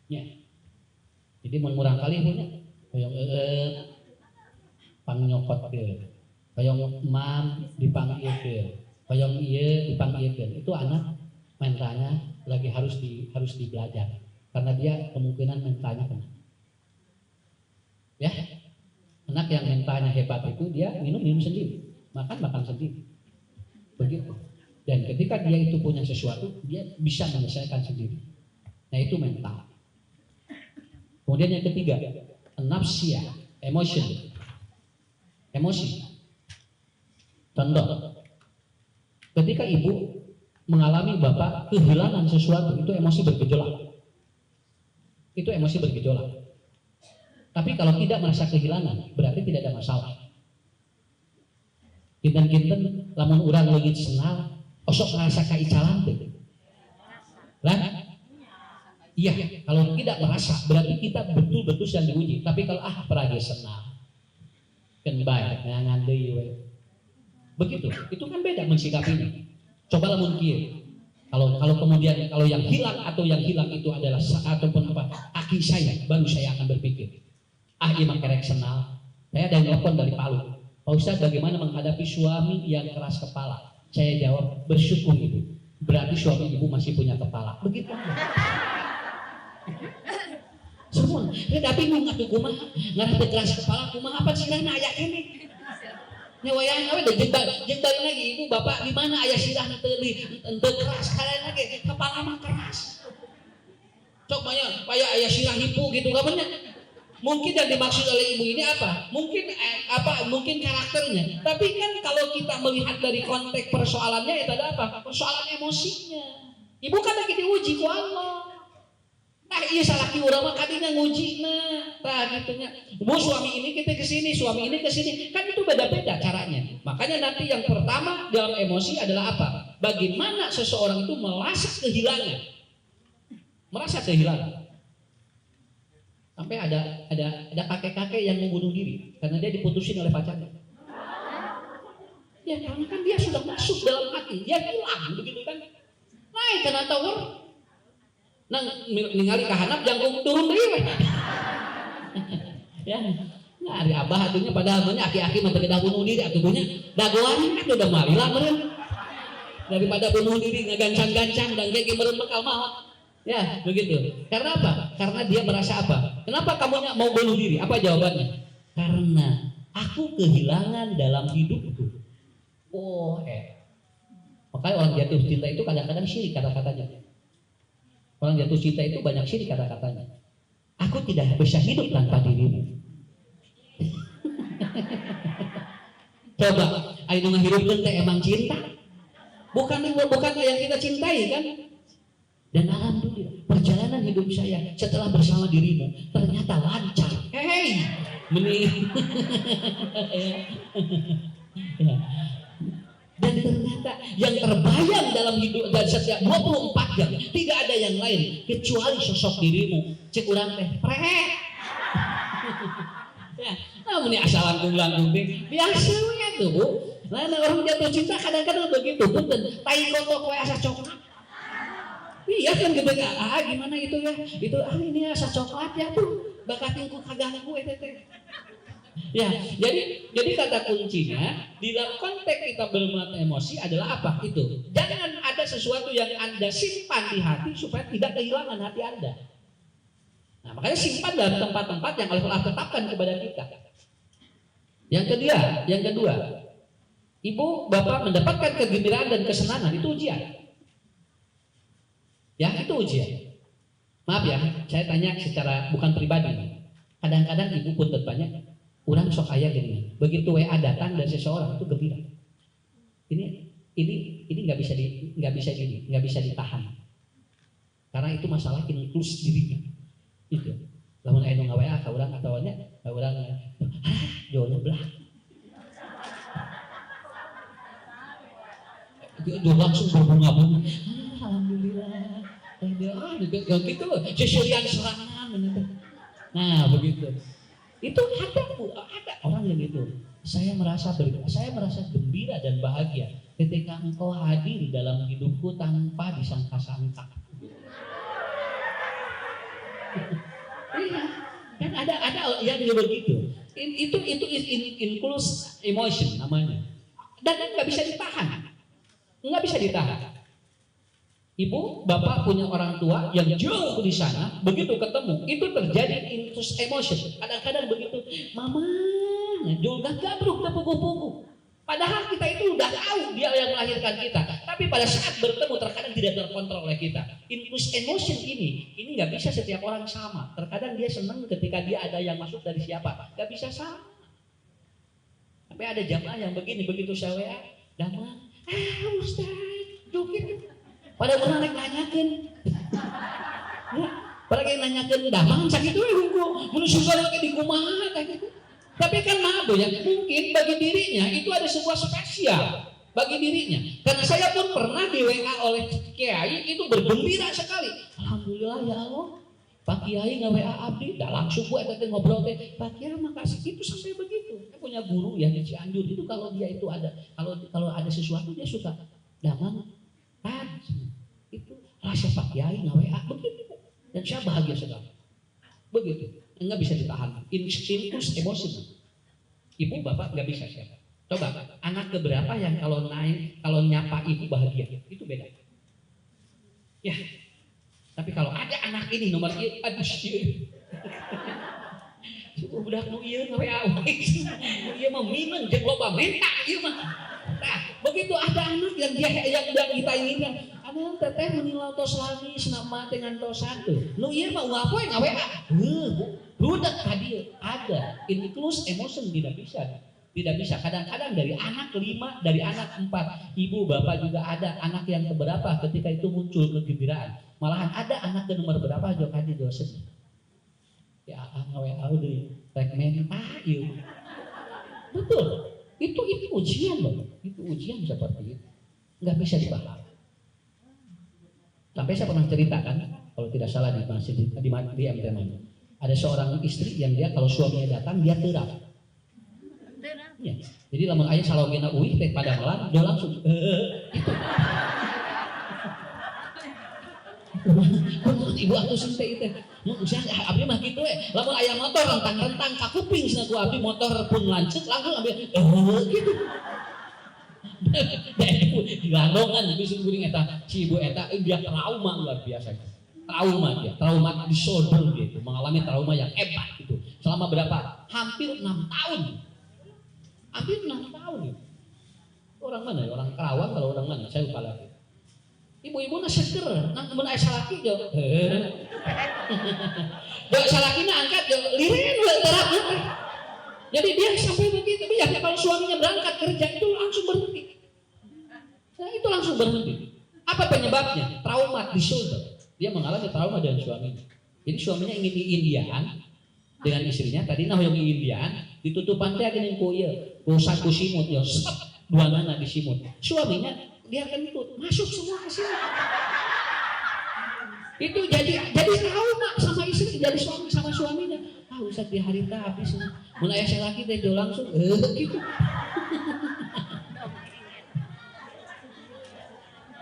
Ya. Jadi murang kali punya, pangnyokot ke. Kayong mam dipanggilkeun, kayong ieu dipanggilkeun. Itu anak mentalnya lagi harus dibelajar karena dia kemungkinan mentalnya kena. Ya, anak yang mentalnya hebat itu dia minum sendiri, makan sendiri, begitu. Dan ketika dia itu punya sesuatu, dia bisa menyelesaikan sendiri. Nah itu mental. Kemudian yang ketiga, nafsiyah, emosi. Contoh, ketika ibu mengalami bapak kehilangan sesuatu, itu emosi bergejolak. Tapi kalau tidak merasa kehilangan, berarti tidak ada masalah. Kinten-kinten lamun urang leungit senal, osok ngerasa kaicalan teh. Lah? Iya, kalau tidak merasa, berarti kita betul-betul yang diuji. Tapi kalau peragi senal, kan baik, ngangan deui we. Begitu, itu kan beda mensikapinya. Coba lamun kieu. Kalau kemudian kalau yang hilang itu adalah ataupun apa aki saya, baru saya akan berpikir. Ieu mah kerek senal. Saya ada telepon dari Palu. Pak Ustadz, bagaimana menghadapi suami yang keras kepala? Saya jawab, bersyukur ibu. Berarti suami ibu masih punya kepala. Begitu. Semua. Kita bingung atuh kumaha, ngarep keras kepala kumaha apa sirahna aya keneh. Nyawayang apa deh jembal lagi ibu bapak di mana ayah sirah ente keras kalian lagi kepala mah keras. Cok banyak ayah sirah hipu gitu kabarnya. Mungkin yang dimaksud oleh ibu ini apa? Mungkin karakternya. Tapi kan kalau kita melihat dari konteks persoalannya itu ada apa? Persoalan emosinya. Ibu kan lagi diuji ku Allah. Nah iya salaki urang mah kadina ngujina. Tah gitunya. Bu suami ini kita kesini, suami ini kesini. Kan itu beda-beda caranya. Makanya nanti yang pertama dalam emosi adalah apa? Bagaimana seseorang itu merasa kehilangan. merasa kehilangan. Sampai ada kakek-kakek yang mau bunuh diri karena dia diputusin oleh pacarnya. Ya karena kan dia sudah masuk dalam hati, dia hilang begitu kan. Naik karena tower, ningali kahanap jangkung turun deui. Ya, nah ari abah atunya padahal mah aki-aki mah teu bunuh diri atunya dagoan kan udah malila meureun. Daripada bunuh diri ngagancang-gancang dan kayak meureun bekal mah. Ya, begitu. Karena apa? Karena dia merasa apa? Kenapa kamu mau bunuh diri? Apa jawabannya? Karena aku kehilangan dalam hidupku. Oh, makanya orang jatuh cinta itu kadang-kadang syirik kata-katanya. Orang jatuh cinta itu banyak syirik kata-katanya. Aku tidak bisa hidup tanpa dirimu. Coba, ayo ngahirupkeun teh emang cinta? Bukan yang kita cintai kan? Dan alhamdulillah perjalanan hidup saya setelah bersama dirimu ternyata lancar. Hei, mending. Ya. Dan ternyata yang terbayang dalam hidup dan setiap 24 jam tidak ada yang lain kecuali sosok dirimu. Cek urang teh prek. Ya, namun ini asal langkung-langkung biasa we tuh Bu. Nah, orang jatuh cinta kadang-kadang begitu, punten tai kotok we asa coklat. Iya kan gitu gimana itu ya? Itu ini asa coklat ya tuh. Bakatin ku kagak gue teh. Ya, jadi kata kuncinya di dalam konteks kita bermuatan emosi adalah apa? Itu. Jangan ada sesuatu yang Anda simpan di hati supaya tidak kehilangan hati Anda. Nah, makanya simpan dalam tempat-tempat yang Allah tetapkan kepada kita. Yang kedua, ibu, bapak mendapatkan kegembiraan dan kesenangan itu ujian. Ya, itu ujian. Maaf ya, saya tanya secara bukan pribadi. Kadang-kadang ibu pun bertanya, orang sok aya gini. Begitu WA datang dari seseorang itu gembira. Ini nggak bisa ditahan. Karena itu masalah inklusi dirinya. Itu. Lamun aya nu WA ka urang ataunya ka urang jauhnya belah. Dia langsung berbunga-bunga. Alhamdulillah. Gitu seserian serangan. Nah, begitu. Itu ada orang yang gitu. Saya merasa gembira dan bahagia ketika engkau hadir dalam hidupku tanpa disangka-sangka. Iya, kan ada yang begitu. Itu includes emotion namanya. Dan nggak bisa ditahan. Ibu, bapak punya orang tua yang jauh di sana, begitu ketemu, itu terjadi includes emotion. Kadang-kadang begitu, mama, juga gabruk dan pugu-pugu. Padahal kita itu udah tahu dia yang melahirkan kita, tapi pada saat bertemu terkadang tidak terkontrol oleh kita. Includes emotion ini nggak bisa setiap orang sama. Terkadang dia senang ketika dia ada yang masuk dari siapa, nggak bisa sama. Tapi ada jamaah yang begini, begitu saya WA, damang, Ustaz, joget. Pada orang rek nanyakeun. Ya, pada kayak nanyakeun damang sakit we hungkul, mun suka ke di kumaha tah gitu. Tapi kan maaf ya, mungkin bagi dirinya itu ada sebuah spesial bagi dirinya. Karena saya pun pernah di WA oleh Kiai itu bergembira sekali. Alhamdulillah ya Allah, Pak Kiai nge-WA abdi, dah langsung gue tadi ngobrol teh, Pak Kiai makasih itu sampai begitu. Saya punya guru yang di Cianjur itu kalau dia itu ada, kalau ada sesuatu dia suka damang, itu rasa Pak Kiai nge-WA begitu. Dan saya bahagia sekali. Begitu. Enggak bisa ditahan. Includes emosi. Ibu bapak nggak bisa siapa. Coba anak keberapa yang kalau nyapa ibu bahagia, itu beda. Ya. Tapi kalau ada anak ini nomor ieu, aduh ieu. Udah nu ieu WA we. Ieu mah mineng jeung loba menta ieu mah. Nah, begitu ada anak yang kita inginkan, anak teteh menilau tos lagi senama dengan tos satu. Nu ieu mah ngapoe ngaWA. Budak tadi ada includes emotion tidak bisa. Kadang-kadang dari anak 5, dari anak 4, ibu bapak juga ada anak yang keberapa ketika itu muncul kegembiraan. Malahan ada anak ke nomor berapa jok hadi dosen. Ya ngaWA deui rek menta ieu. Betul. Itu ujian loh. Itu ujian seperti itu. Enggak bisa dibahas. Sampai saya pernah cerita kan, kalau tidak salah di masjid di MT mana. Ada seorang istri yang dia kalau suaminya datang dia terap. Ya. Jadi lamun aya salogena uih teh pada malam dia langsung ibu atuh sinte teh. Usaha abdi mah kitu lamun aya motor rentang-rentang ka kuping cenah ku abdi motor pun lanceuk langsung ambil gitu. Dilandongan bisa kuring eta si ibu eta dia trauma luar biasa. Trauma di shoulder gitu, mengalami trauma yang hebat gitu. Selama berapa? Hampir 6 tahun. Hampir 6 tahun gitu. Orang mana? Orang Karawang kalau orang mana? Saya lupa lagi. Ibu-ibu na seger, nang mun aya salaki jo. Dok salakina angkat jo, lireun we terap. Jadi dia sampai begitu, biasanya kalau suaminya berangkat kerja itu langsung berhenti. Nah, itu langsung berhenti. Apa penyebabnya? Trauma di shoulder. Dia mengalami trauma dengan suaminya. Jadi suaminya ingin diindian dengan istrinya. Tadi nah yang diindian ditutupan teh geuning ku ieu, ku saku simut ya, dua nana di simut. Suaminya dia akan itu masuk semua ke sini. Itu jadi trauma sama istri, jadi suami sama suaminya. Ah usah di hari habis. Mun aya salaki teh langsung gitu.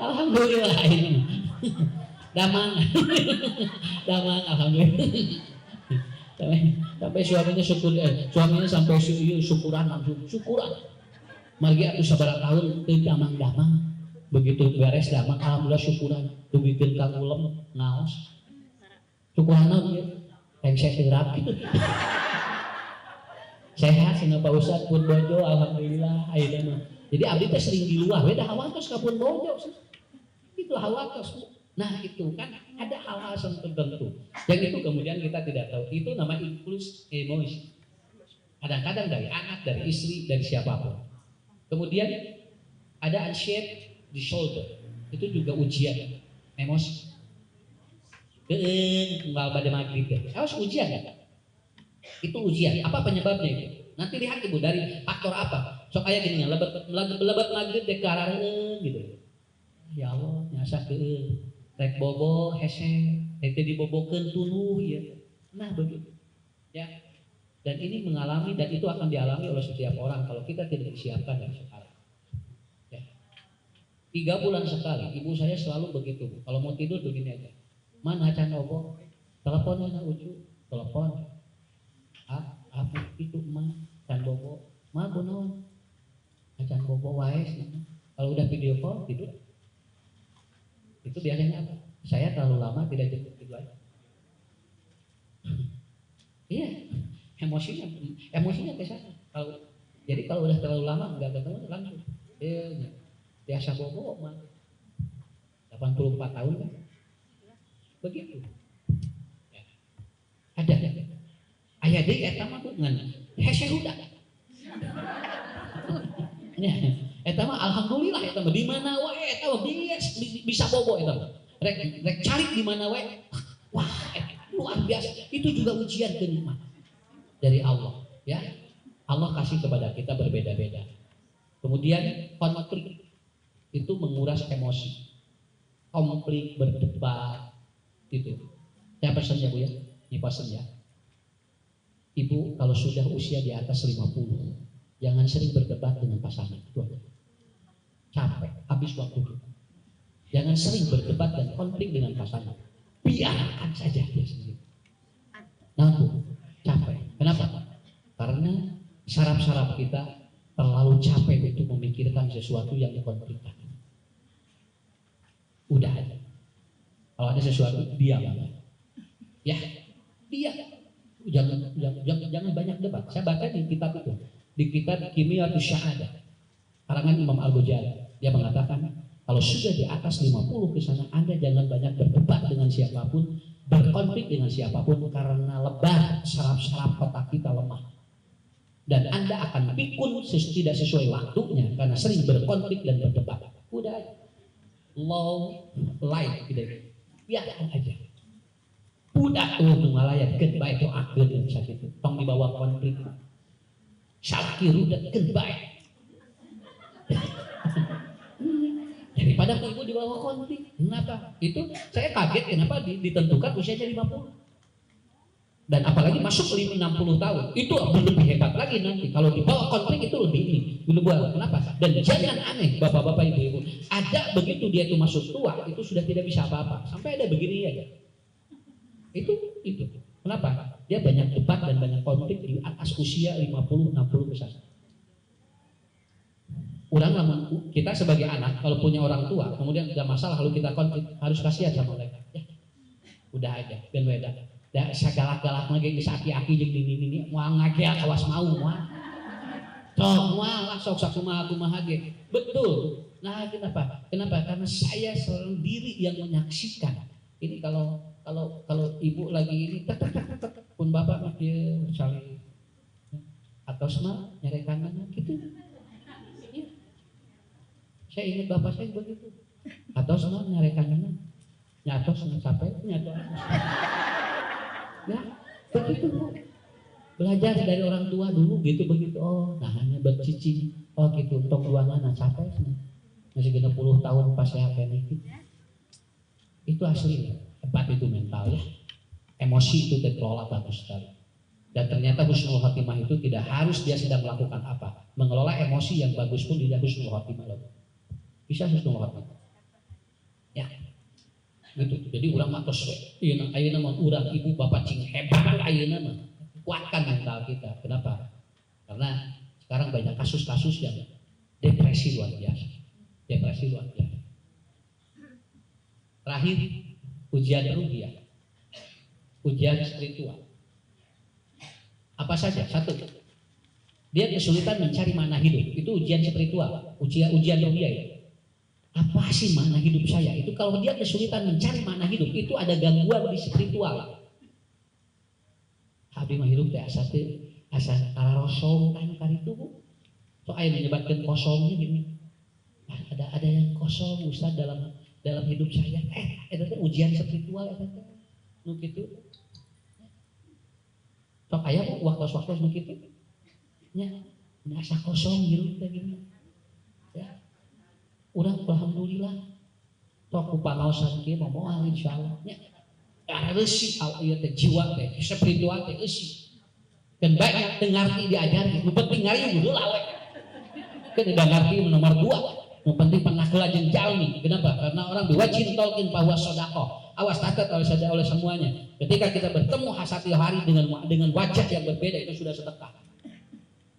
Alhamdulillah ini. Damang alhamdulillah. Sampai suaminya suaminya sampai syukuran langsung syukuran. Margi atuh sabaraha tahun teu damang-damang. Begitu beres damang alhamdulillah syukuran. Tubikeun Kang Ulem ngaos. Syukuran naon ieu? Teng sehat gitu. Sehat cenah Pak Ustad pun bojo alhamdulillah ayeuna mah. Jadi abdi teh sering di luar we da hawantos ka pun bojo. Itu hawantos. Nah itu kan ada hal-hal tertentu yang itu kemudian kita tidak tahu. Itu nama impuls emosi. Kadang-kadang dari anak, dari istri, dari siapapun. Kemudian ada unshaped di shoulder. Itu juga ujian emosi. Unggal pada maghrib ya. Harus ujian kan? Itu ujian. Apa penyebabnya itu? Nanti lihat ibu dari faktor apa. Sok aya gini lebat maghrib dekarareun gitu. Ya Allah nyasa keun. Rek bobo hese, rek dibobokeun tunuh ya. Nah begitu. Ya. Dan ini mengalami dan itu akan dialami oleh setiap orang kalau kita tidak disiapkan dari sekarang. Ya. 3 bulan sekali, ibu saya selalu begitu. Kalau mau tidur begini aja. Mana can bobo? Teleponnya na ucu, telepon. Apa itu mah can bobo? Mah kunaon? Can bobo wae. Kalau udah video call tidur. Itu biasanya apa? Saya terlalu lama tidak jemput gitu aja. Iya, emosinya ke sana. Jadi kalau udah terlalu lama nggak ketemu langsung. Biasa bobo mah 84 tahun kan? Begitu. Ya. Ada. Ayah deh eta mah ngan hese hudak. Eta mah alhamdulillah eta mah di mana wae eta mah bisa bobo eta mah. Rek cari di mana wae. Wah, luar biasa. Itu juga ujian kenikmat dari Allah, ya. Allah kasih kepada kita berbeda-beda. Kemudian konflik itu menguras emosi. Konflik berdebat itu. Saya pesan ya Bu ya. Ini pesan ya. Ibu kalau sudah usia di atas 50, jangan sering berdebat dengan pasangan. Itu aja. Capek, habis waktu kita. Jangan sering berdebat dan konflik dengan pasangan. Biarkan saja dia sendiri. Nah, capek. Kenapa? Karena saraf-saraf kita terlalu capek untuk memikirkan sesuatu yang dikonflikkan. Udah aja. Kalau ada sesuatu, diam. Ya, diam. Jangan banyak debat. Saya baca di kitab itu, di kitab Kimiyatus Syahadah. Karangan Imam Al-Ghazali, dia mengatakan kalau sudah di atas 50 ke sana Anda jangan banyak berdebat dengan siapapun, berkonflik dengan siapapun karena lebar saraf-saraf otak kita lemah. Dan Anda akan pikun tidak sesuai waktunya karena sering berkonflik dan berdebat. Udah low life gitu. Biarkan aja. Udah tuh ngalayan baik doakeun dan sakitu. Tong dibawa konflik. Syakir udah baik. daripada ibu di bawah konflik. Kenapa? Itu saya kaget kenapa ditentukan usianya 50. Dan apalagi masuk 60 tahun, itu lebih hebat lagi nanti. Kalau di bawah konflik itu lebih ini, kenapa? Dan jangan aneh, bapak-bapak, ibu-ibu, ada begitu dia itu masuk tua, itu sudah tidak bisa apa-apa. Sampai ada begini aja. Itu. Kenapa? Dia banyak debat dan banyak konflik di atas usia 50-60 ke sana. Kita sebagai anak, kalau punya orang tua, kemudian ada masalah, lalu kita konflik, harus kasihan sama mereka. Ya, udah aja, ben beda. Da sagalak-galak lagi geus aki-aki jeung ini moal ngagea awas mau moal. Sok moal sok kumaha ge. Betul. Nah, kenapa? Karena saya sendiri yang menyaksikan. Ini kalau ibu lagi ini pun bapak mah dia saling atau semua nyari kanan gitu. Ya. Saya ingat bapak saya begitu. Atau semua nyari kanan. Nyatos sampai nyatos. Ya, begitu Bu. Belajar dari orang tua dulu gitu begitu. Oh, nah hanya bercicing. Oh gitu, untuk dua anak capek sih. Masih 60 tahun pas saya itu. Itu asli, hebat itu mental ya. Emosi itu dikelola bagus sekali. Dan ternyata husnul khotimah itu tidak harus dia sedang melakukan apa. Mengelola emosi yang bagus pun tidak husnul khotimah loh. Bisa husnul khotimah. Ya. Gitu. Jadi urang matos we. Ayeuna mah urang ibu bapak cing hebat ayeuna mah. Kuatkan mental kita. Kenapa? Karena sekarang banyak kasus-kasus yang depresi luar biasa. Terakhir ujian ruhiyah. Ujian spiritual. Apa saja? Satu. Dia kesulitan mencari makna hidup. Itu ujian spiritual. Ujian ruhiyah ya. Apa sih makna hidup saya? Itu kalau dia kesulitan mencari makna hidup, itu ada gangguan di spiritual. Habis mah hidup teh asa karosong kan karitu. So aya menyebabkan kosongnya gini. Ada yang kosong Ustaz dalam hidup saya. Itu teh ujian spiritual eta teh. Nu kitu. Sok aya waktu-waktu nu kitu. Nya asa kosong hidup teh gini. Ya. Urang alhamdulillah tok upanaosan kieu mah moal insyaallah nya resik ieu teh jiwa teh spiritual teh eusi dan banyak teu ngarti diajari nu penting ngari heula we kan udah ngarti nomor 2 nu penting panakeula jeung jalmi. Kenapa? Karena orang biwajin tolkin bahwa sedekah awas tatat oleh semuanya. Ketika kita bertemu hasati hari dengan wajah yang berbeda itu sudah sedekah.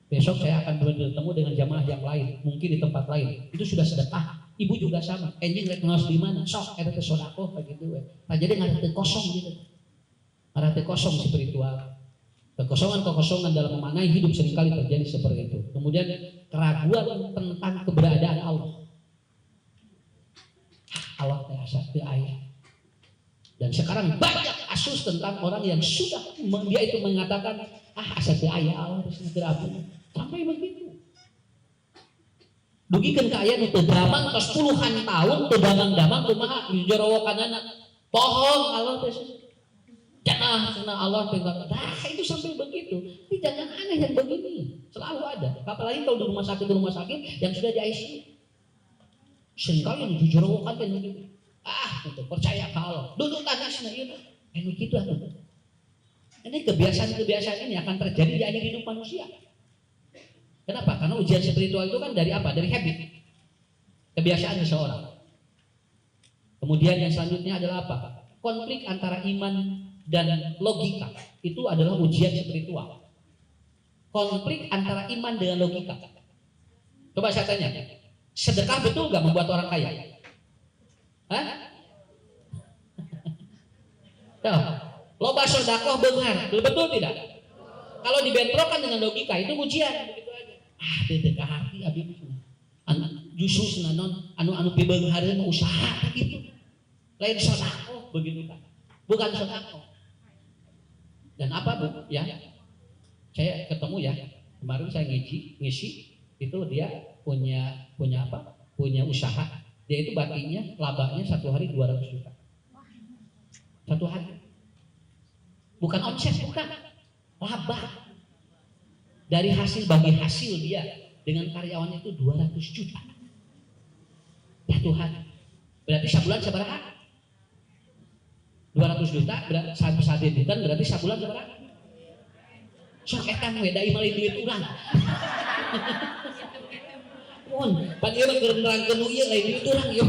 Besok saya akan bertemu dengan jamaah yang lain, mungkin di tempat lain. Itu sudah sedekah. Ibu juga sama. Enjing rek ngaos di mana? Sok eta teh sedekah begitu we. Nah, jadi ngaranna kosong gitu. Ngaranna kosong spiritual. Kekosongan dalam memaknai hidup seringkali terjadi seperti itu. Kemudian keraguan tentang keberadaan Allah. Allah teh asa teu aya. Dan sekarang banyak kasus tentang orang yang sudah dia itu mengatakan asa teu aya Allah terus teu sampai begitu. Dugikeun ka aya nu teu damang tos puluhan tahun teu damang kumaha jorowokanana pohon Allah teh jangan Allah teh itu sampai begitu. Tapi jangan aneh yang begini. Selalu ada. Apalagi kalau di rumah sakit yang sudah di ICU. Seringkali nu jorowokan teh begitu. Itu percaya ka Allah. Duduk tanasna ieu anu kitu atuh. Ini kebiasaan ini akan terjadi di akhir hidup manusia. Kenapa? Karena ujian spiritual itu kan dari apa? Dari habit. Kebiasaan seseorang. Kemudian yang selanjutnya adalah apa? Konflik antara iman dan logika. Itu adalah ujian spiritual. Konflik antara iman dengan logika. Coba saya tanya. Sedekah betul gak membuat orang kaya? Hah? Tuh. Loba sedekah beunghar, betul tidak? Kalau dibentrokan dengan logika itu ujian begitu aja. Teu ka hati abdi mah. Justru anu pibeunghareun usaha gitu. Lain sedekah begitu kan. Bukan sedekah. Dan apa Bu? Ya. Saya ketemu ya. Kemarin saya ngisi itu dia punya apa? Punya usaha. Dia itu batinnya labanya satu hari 200 juta. Satu hari. Bukan omset, bukan. Laba. Dari bagi hasil dia dengan karyawannya itu 200 juta. Ya Tuhan. Berarti sabulan sabaraha? 200 juta berarti saat editan berarti sabulan sabaraha? Sok eta we da imali duit urang. Mun, pan ieu mah keur nerangkeun nu ieu lain duit urang ieu.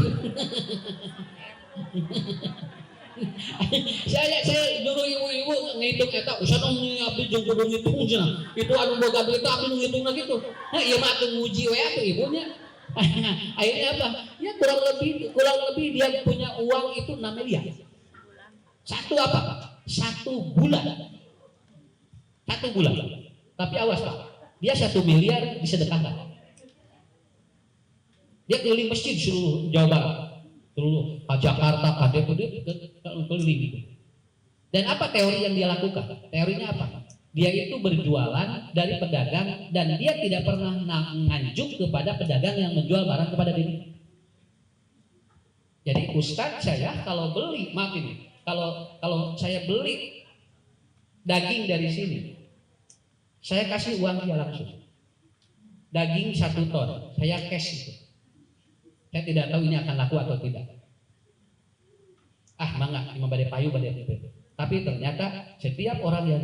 Saya dulu ibu-ibu ngitung eta usah dong abdi jeung kudu ngitung cenah. Itu anu boga duit abdi nu ngitungna gitu. Nah, ieu mah atuh nguji we atuh ibunya. Akhirnya apa? Ya kurang lebih dia punya uang itu 6 miliar. Satu apa? 1 bulan. 1 bulan. Tapi awas Pak, dia 1 miliar disedekahkan. Dia keliling masjid seluruh Jawa Barat. Seluruh Jakarta, KDPD keliling. Dan apa teori yang dia lakukan? Teorinya apa? Dia itu berjualan dari pedagang dan dia tidak pernah nganjuk kepada pedagang yang menjual barang kepada diri. Jadi Ustadz saya kalau beli, maaf ini, kalau saya beli daging dari sini, saya kasih uang dia langsung. Daging 1 ton, saya cash itu. Saya tidak tahu ini akan laku atau tidak. Mangga, cuma badai payu, badai itu. Tapi ternyata setiap orang yang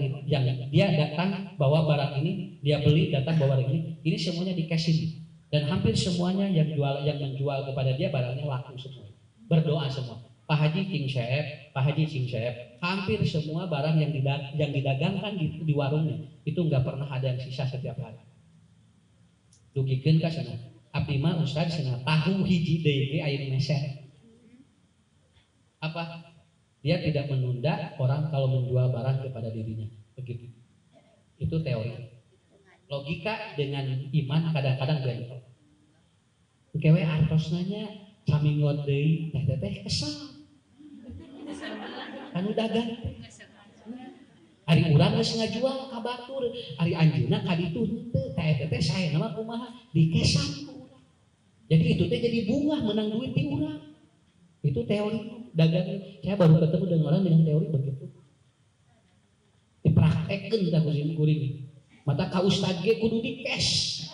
dia datang bawa barang ini, dia beli datang bawa barang ini semuanya di cash ini. Dan hampir semuanya yang menjual kepada dia barangnya laku semua. Berdoa semua. Pak Haji King Chef, hampir semua barang yang didagangkan di warungnya itu nggak pernah ada yang sisa setiap hari. Dugikeun ka sana. Abdi mah Ustaz cenah tahu hiji deui ge aya meser. Apa? Dia tidak menunda orang kalau menjual barang kepada dirinya. Begitu. Itu teori. Logika dengan iman kadang-kadang bentrok. Kewe artosna nya samingon deui teh kesal. Anu dagang. Ari urang geus ngajual ka batur, ari anjeunna ka ditu henteu teh sae nama kumaha dikesan. Jadi itu teh jadi bunga menang duit di urang. Itu teori dagang. Saya baru ketemu dengan orang dengan teori begitu. Dipraktekkeun kita kuring. Mata ka ustad ge kudu di cash.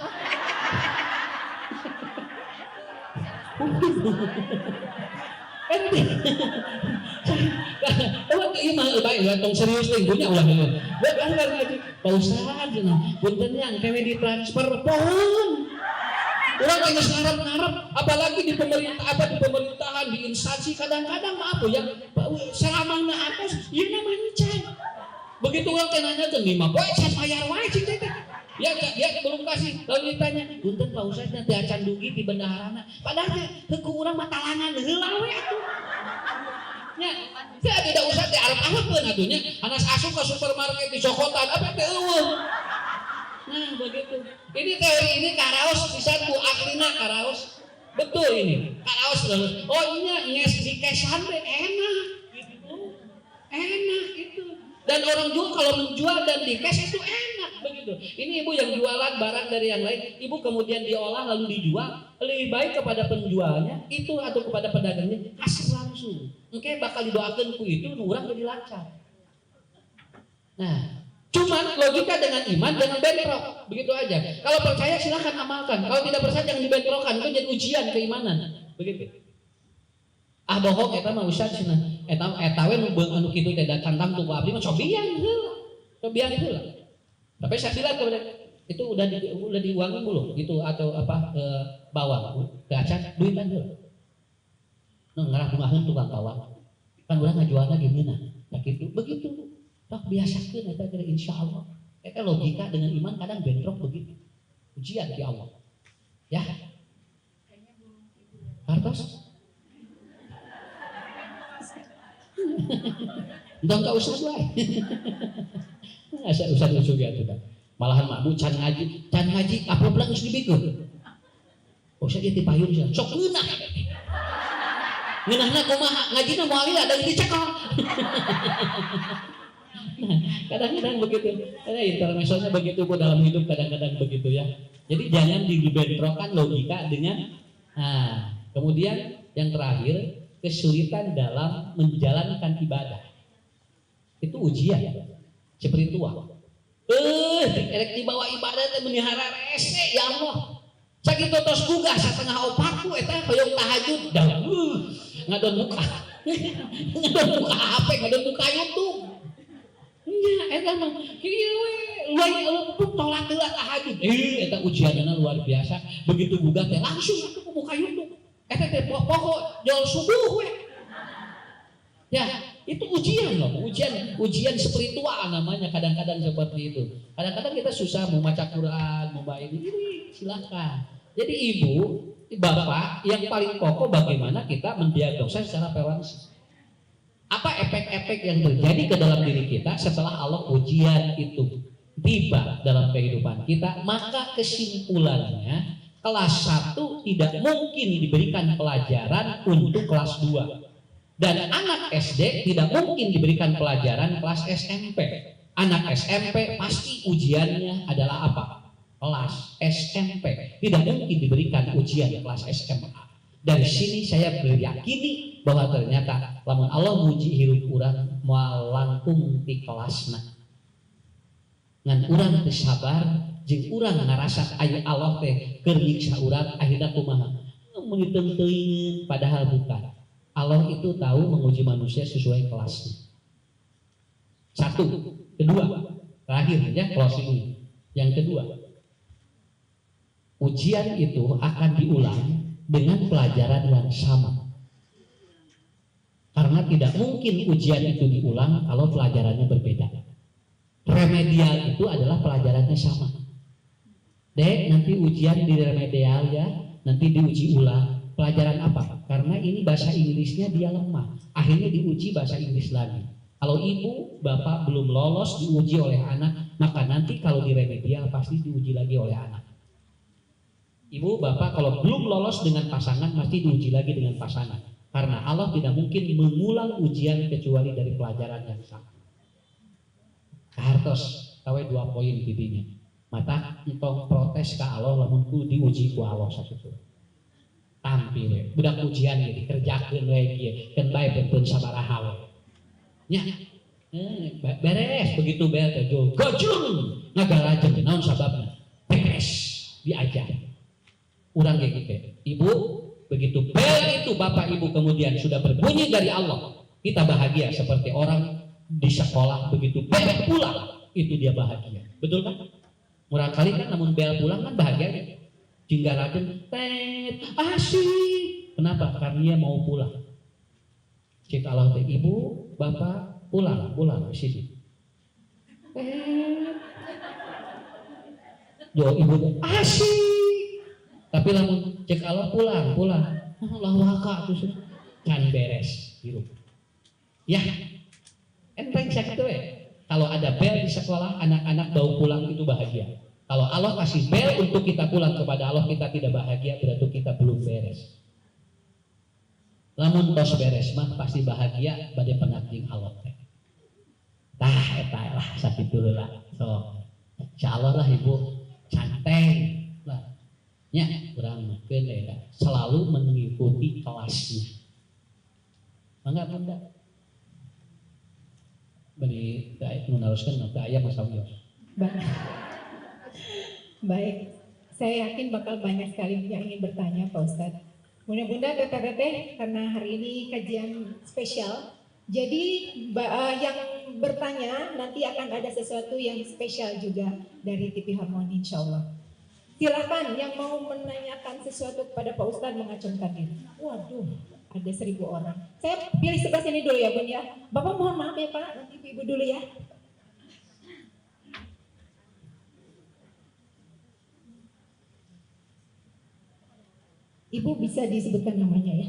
Ieu mah bae tong serius teh punya ulah ieu. Pak Ustad punten yang kewe ditransfer pohon. Orang yang ngarep-ngarep, apalagi di pemerintahan, di instansi kadang-kadang maaf ya, selamanya atas, ya namanya can. Begitu orang nanya ke lima, boy can bayar wajib teh. Ya belum kasih, lalu ditanya, punten Pak Ustad nanti acan dugi di bendaharana. Padahal ke urang matalangan heula we atuh. Ya tidak usah teh arep-arepeun atunya. Anas asup ke supermarket di cokotan, apa teh eueuh. Nah begitu. Ini teori ini karaos bisa bu aklina karaos. Betul ini. Karaos terus. Oh iya nges di kesan deh enak gitu. Enak itu. Dan orang juga kalau menjual dan di cash itu enak begitu. Ini ibu yang jualan barang dari yang lain, ibu kemudian diolah lalu dijual, lebih baik kepada penjualnya itu atau kepada pedagangnya kasih langsung. Oke bakal didoakan ku itu urang jadi lancar. Nah, cuman logika dengan iman dengan bentrok begitu aja. Kalau percaya silahkan amalkan. Kalau tidak percaya jangan dibentrokkan. Itu jadi ujian keimanan. Begitu. Bohong eta mah Ustaz cenah. Eta we nu anu kitu teh datang tuh abdi mah cobian heula. Cobian heula. Tapi saya bilang kepada itu udah diuangin belum gitu atau apa bawang. Gacan duitan heula. Nu ngarah-ngaraheun tukang bawang. Kan urang ngajualna gimana? Nah gitu. Begitu. Tak biasakan eta kira insyaallah. Eta logika dengan iman kadang bentrok begitu. Ujian di Allah. Ya. Hartos. Entah ka usah wae. Asa usah lucu gitu kan. Malahan makmu can ngaji apoblang geus dibikeun. Usah dia dipayun sia. Sok ngeunah. Ngeunahna kumaha? Ngajina moal ada dicekok. Nah, kadang-kadang begitu. Ada intermezzonya begitu bu dalam hidup kadang-kadang begitu ya. Jadi jangan dibentrokkan logika dengan. Nah, kemudian yang terakhir kesulitan dalam menjalankan ibadah. Itu ujian spiritual. Erek dibawa ibadah teh menihara rese ya Allah. Sakitu tos gugah satengah opatku eta hoyong tahajud dah. ngadon muka. Ngadon muka HP, ngadon muka YouTube. Nya eta mah kieu we luar tolak heula tahajud. Eta ujianna luar biasa. Begitu buka teh langsung atuh ku muka YouTube. Eta teh pokok jol subuh we. Ya, itu ujian loh, ujian spiritual namanya kadang-kadang seperti itu. Kadang-kadang kita susah mau baca Quran, mau baca ini, silakan. Jadi ibu, bapak yang paling kokoh bagaimana kita mendiagnosa secara preventif. Apa efek-efek yang terjadi ke dalam diri kita setelah Allah ujian itu tiba dalam kehidupan kita, maka kesimpulannya kelas 1 tidak mungkin diberikan pelajaran untuk kelas 2. Dan anak SD tidak mungkin diberikan pelajaran kelas SMP. Anak SMP pasti ujiannya adalah apa? Kelas SMP. Tidak mungkin diberikan ujian kelas SMA. Dari sini saya beryakini bahwa ternyata lamun Allah muji hirup urang moal langkung ti kelasna. Ngan urang teu sabar jeung urang ngarasa aya Allah teh keur nyiksa urang akhirna kumaha? Mun diteuteung padahal bukan. Allah itu tahu menguji manusia sesuai kelasnya. Satu, kedua, terakhir ya closing. Yang kedua, ujian itu akan diulang dengan pelajaran yang sama. Karena tidak mungkin ujian itu diulang kalau pelajarannya berbeda. Remedial itu adalah pelajarannya sama. Dek, nanti ujian di remedial ya, nanti diuji ulang. Pelajaran apa? Karena ini bahasa Inggrisnya dia lemah. Akhirnya diuji bahasa Inggris lagi. Kalau ibu, bapak belum lolos diuji oleh anak, maka nanti kalau di remedial pasti diuji lagi oleh anak. Ibu, bapak kalau belum lolos dengan pasangan, pasti diuji lagi dengan pasangan. Karena Allah tidak mungkin mengulang ujian kecuali dari pelajaran yang sama. Hartos, tawe 2 poin tidinya. Mata entong protes ke Allah, lamun ku diuji ku Allah satu. Tampil budak ujian ge dikerjakeun we kieu keun bae penteun sabaraha we nya beres begitu beres jo gojung ngagarajeun naon sababna beres diajar urang ge kitu ibu begitu bel itu bapak ibu kemudian sudah berbunyi dari Allah kita bahagia seperti orang di sekolah begitu bel pulang itu dia bahagia betul kan murang kali kan namun bel pulang kan bahagia Jinggarakeun tet asik. Kenapa? Karena dia mau pulang. Cik Allah teh ibu, bapak pulang ke sini. Jo ibu asik. Tapi lamun cek Allah pulang. Allah waka terus kan beres hirup. Ya. Enteng sakitu we. Kalau ada bel di sekolah anak-anak bau pulang itu bahagia. Kalau Allah kasih bel untuk kita pulang kepada Allah kita tidak bahagia berarti kita belum beres. Lamun tos beres mah pasti bahagia bade penagih Allah teh. Tah eta lah sakitu heula. So insyaallah lah ibu santai lah. Nya urang mah keun eta selalu mengikuti kelasnya. Mangga bunda. Bani daek nu naroskeun teh aya masa wios. Baik, saya yakin bakal banyak sekali yang ingin bertanya Pak Ustadz. Bunda-bunda, teteh-teteh, karena hari ini kajian spesial, jadi yang bertanya nanti akan ada sesuatu yang spesial juga dari TV Harmoni insya Allah. Silahkan yang mau menanyakan sesuatu kepada Pak Ustadz mengacungkan diri. Waduh, ada 1000 orang. Saya pilih sebelah sini dulu ya Bun ya. Bapak mohon maaf ya Pak, nanti Ibu dulu ya. Ibu bisa disebutkan namanya ya.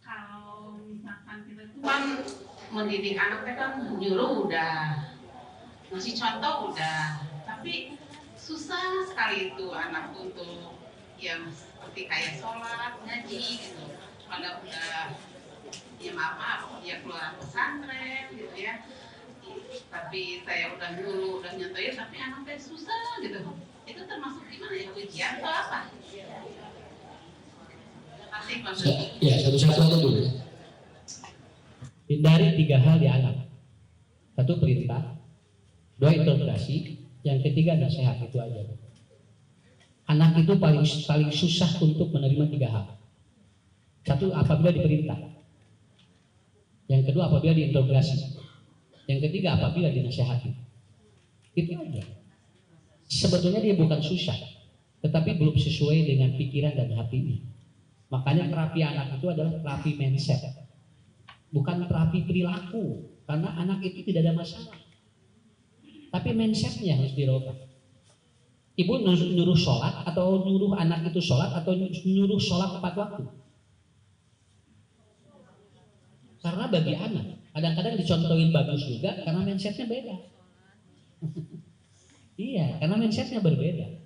Kalau misalkan kita tuh kan mendidik anaknya kan nyuruh udah, ngasih contoh udah, tapi susah sekali itu anak untuk yang seperti kayak sholat, ngaji gitu. Pada udah ya maaf ya keluar pesantren gitu ya. Tapi saya udah dulu udah nyontohin tapi anaknya susah gitu. Itu termasuk gimana ya ujian atau apa? Ya satu-satu aja dulu. Hindari 3 hal di anak. 1 perintah, 2 interogasi, Yang ketiga nasihat, itu aja. Anak itu paling susah untuk menerima 3 hal. Satu, apabila diperintah. Yang kedua, apabila diinterogasi. Yang ketiga, apabila dinasihati. Itu aja. Sebetulnya dia bukan susah, tetapi belum sesuai dengan pikiran dan hatinya. Makanya terapi anak itu adalah terapi mindset, bukan terapi perilaku. Karena anak itu tidak ada masalah, tapi mindsetnya harus dirubah. Ibu nyuruh sholat atau nyuruh anak itu sholat atau nyuruh sholat tepat waktu. Karena bagi anak kadang-kadang dicontohin bagus juga karena mindsetnya beda. Iya, karena mindsetnya berbeda.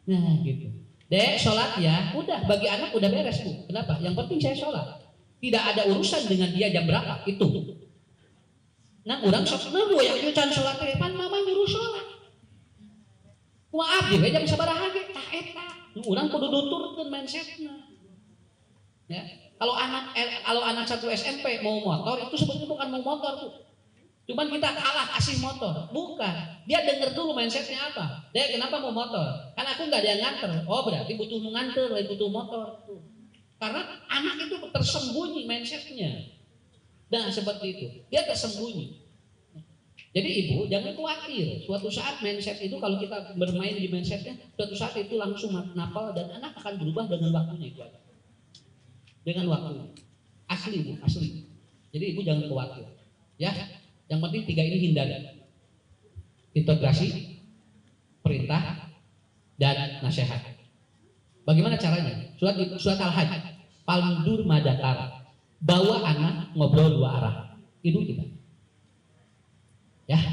Nah gitu. Dek sholat ya, udah bagi anak udah beres Bu. Kenapa? Yang penting saya sholat. Tidak ada urusan dengan dia jam berapa itu. Nah orang sok nunggu yang cucan sholat pan mama nyuruh sholat. Maaf ya jam sabaraha ge tah eta. Urang kudu nuturkeun mindsetna. Ya, kalau anak 1 SMP mau motor itu sebetulnya bukan mau motor tuh. Cuman kita kalah kasih motor. Bukan. Dia denger dulu mindsetnya apa. Dek kenapa mau motor? Kan aku nggak ada yang nganter. Oh berarti butuh nganter, butuh motor tuh. Karena anak itu tersembunyi mindsetnya. Nah seperti itu. Dia tersembunyi. Jadi ibu jangan khawatir. Suatu saat mindset itu kalau kita bermain di mindsetnya, suatu saat itu langsung napal dan anak akan berubah dengan waktunya itu. Dengan waktu. Asli Bu, asli. Jadi ibu jangan khawatir. Ya. Yang penting 3 ini hindari. Integrasi, perintah, dan nasihat. Bagaimana caranya? Surat Al-Hajj. Pandur madakar. Bawa anak ngobrol 2 arah. Itu kita. Ya.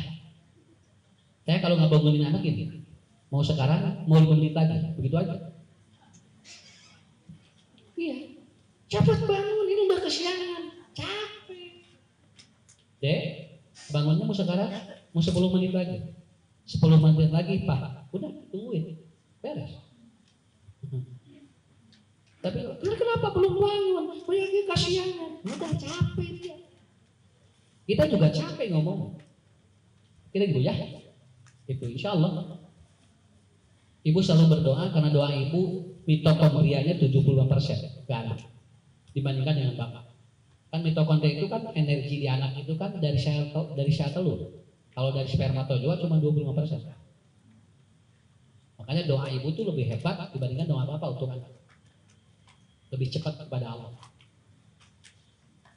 Saya kalau nggak bangunin anak ini, mau sekarang, mau 5 menit lagi. Begitu aja. Iya. Cepat bangun, ini udah kesiangan. Capek. Dek. Bangunnya mau sekarang, mau 10 menit lagi. 10 menit lagi Pak, udah tungguin, beres. Tapi kenapa belum bangun? Lagi kasihan, udah capek dia. Kita juga capek ngomong. Kita gitu ya, itu insya Allah. Ibu selalu berdoa karena doa ibu mitokondrianya 75% ke anak dibandingkan dengan bapak. Kan mitokondria itu kan energi di anak itu kan dari sel telur. Kalau dari spermatozoa cuma 25%. Makanya doa ibu tuh lebih hebat dibandingkan doa bapak untuk anak. Lebih cepat kepada Allah.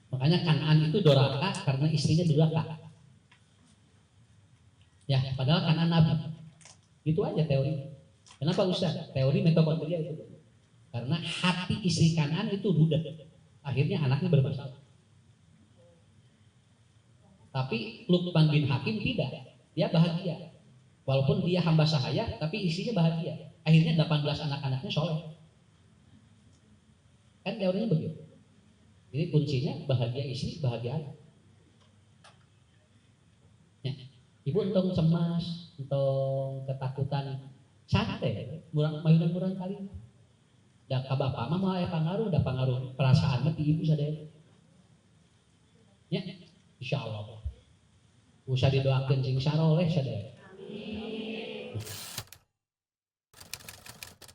Makanya Kan'an itu doraka karena istrinya durhaka. Ya, padahal Kan'an Nabi. Itu aja teori. Kenapa Ustaz? Teori mitokondria itu. Karena hati istri Kan'an itu rudet. Akhirnya anaknya bermasalah. Tapi Luqman bin Hakim tidak, dia bahagia. Walaupun dia hamba sahaya, tapi istrinya bahagia. Akhirnya 18 anak-anaknya soleh. Kan teorinya begitu. Jadi kuncinya bahagia istri, bahagia anak. Ya. Ibu entong cemas, entong ketakutan, santai, murang kali. Da ka bapak mah aya pangaruh, da pangaruh perasaan mah ti ibu sadaya. Ya, insyaallah. Usah didoakeun sing saroleh sadaya. Amin.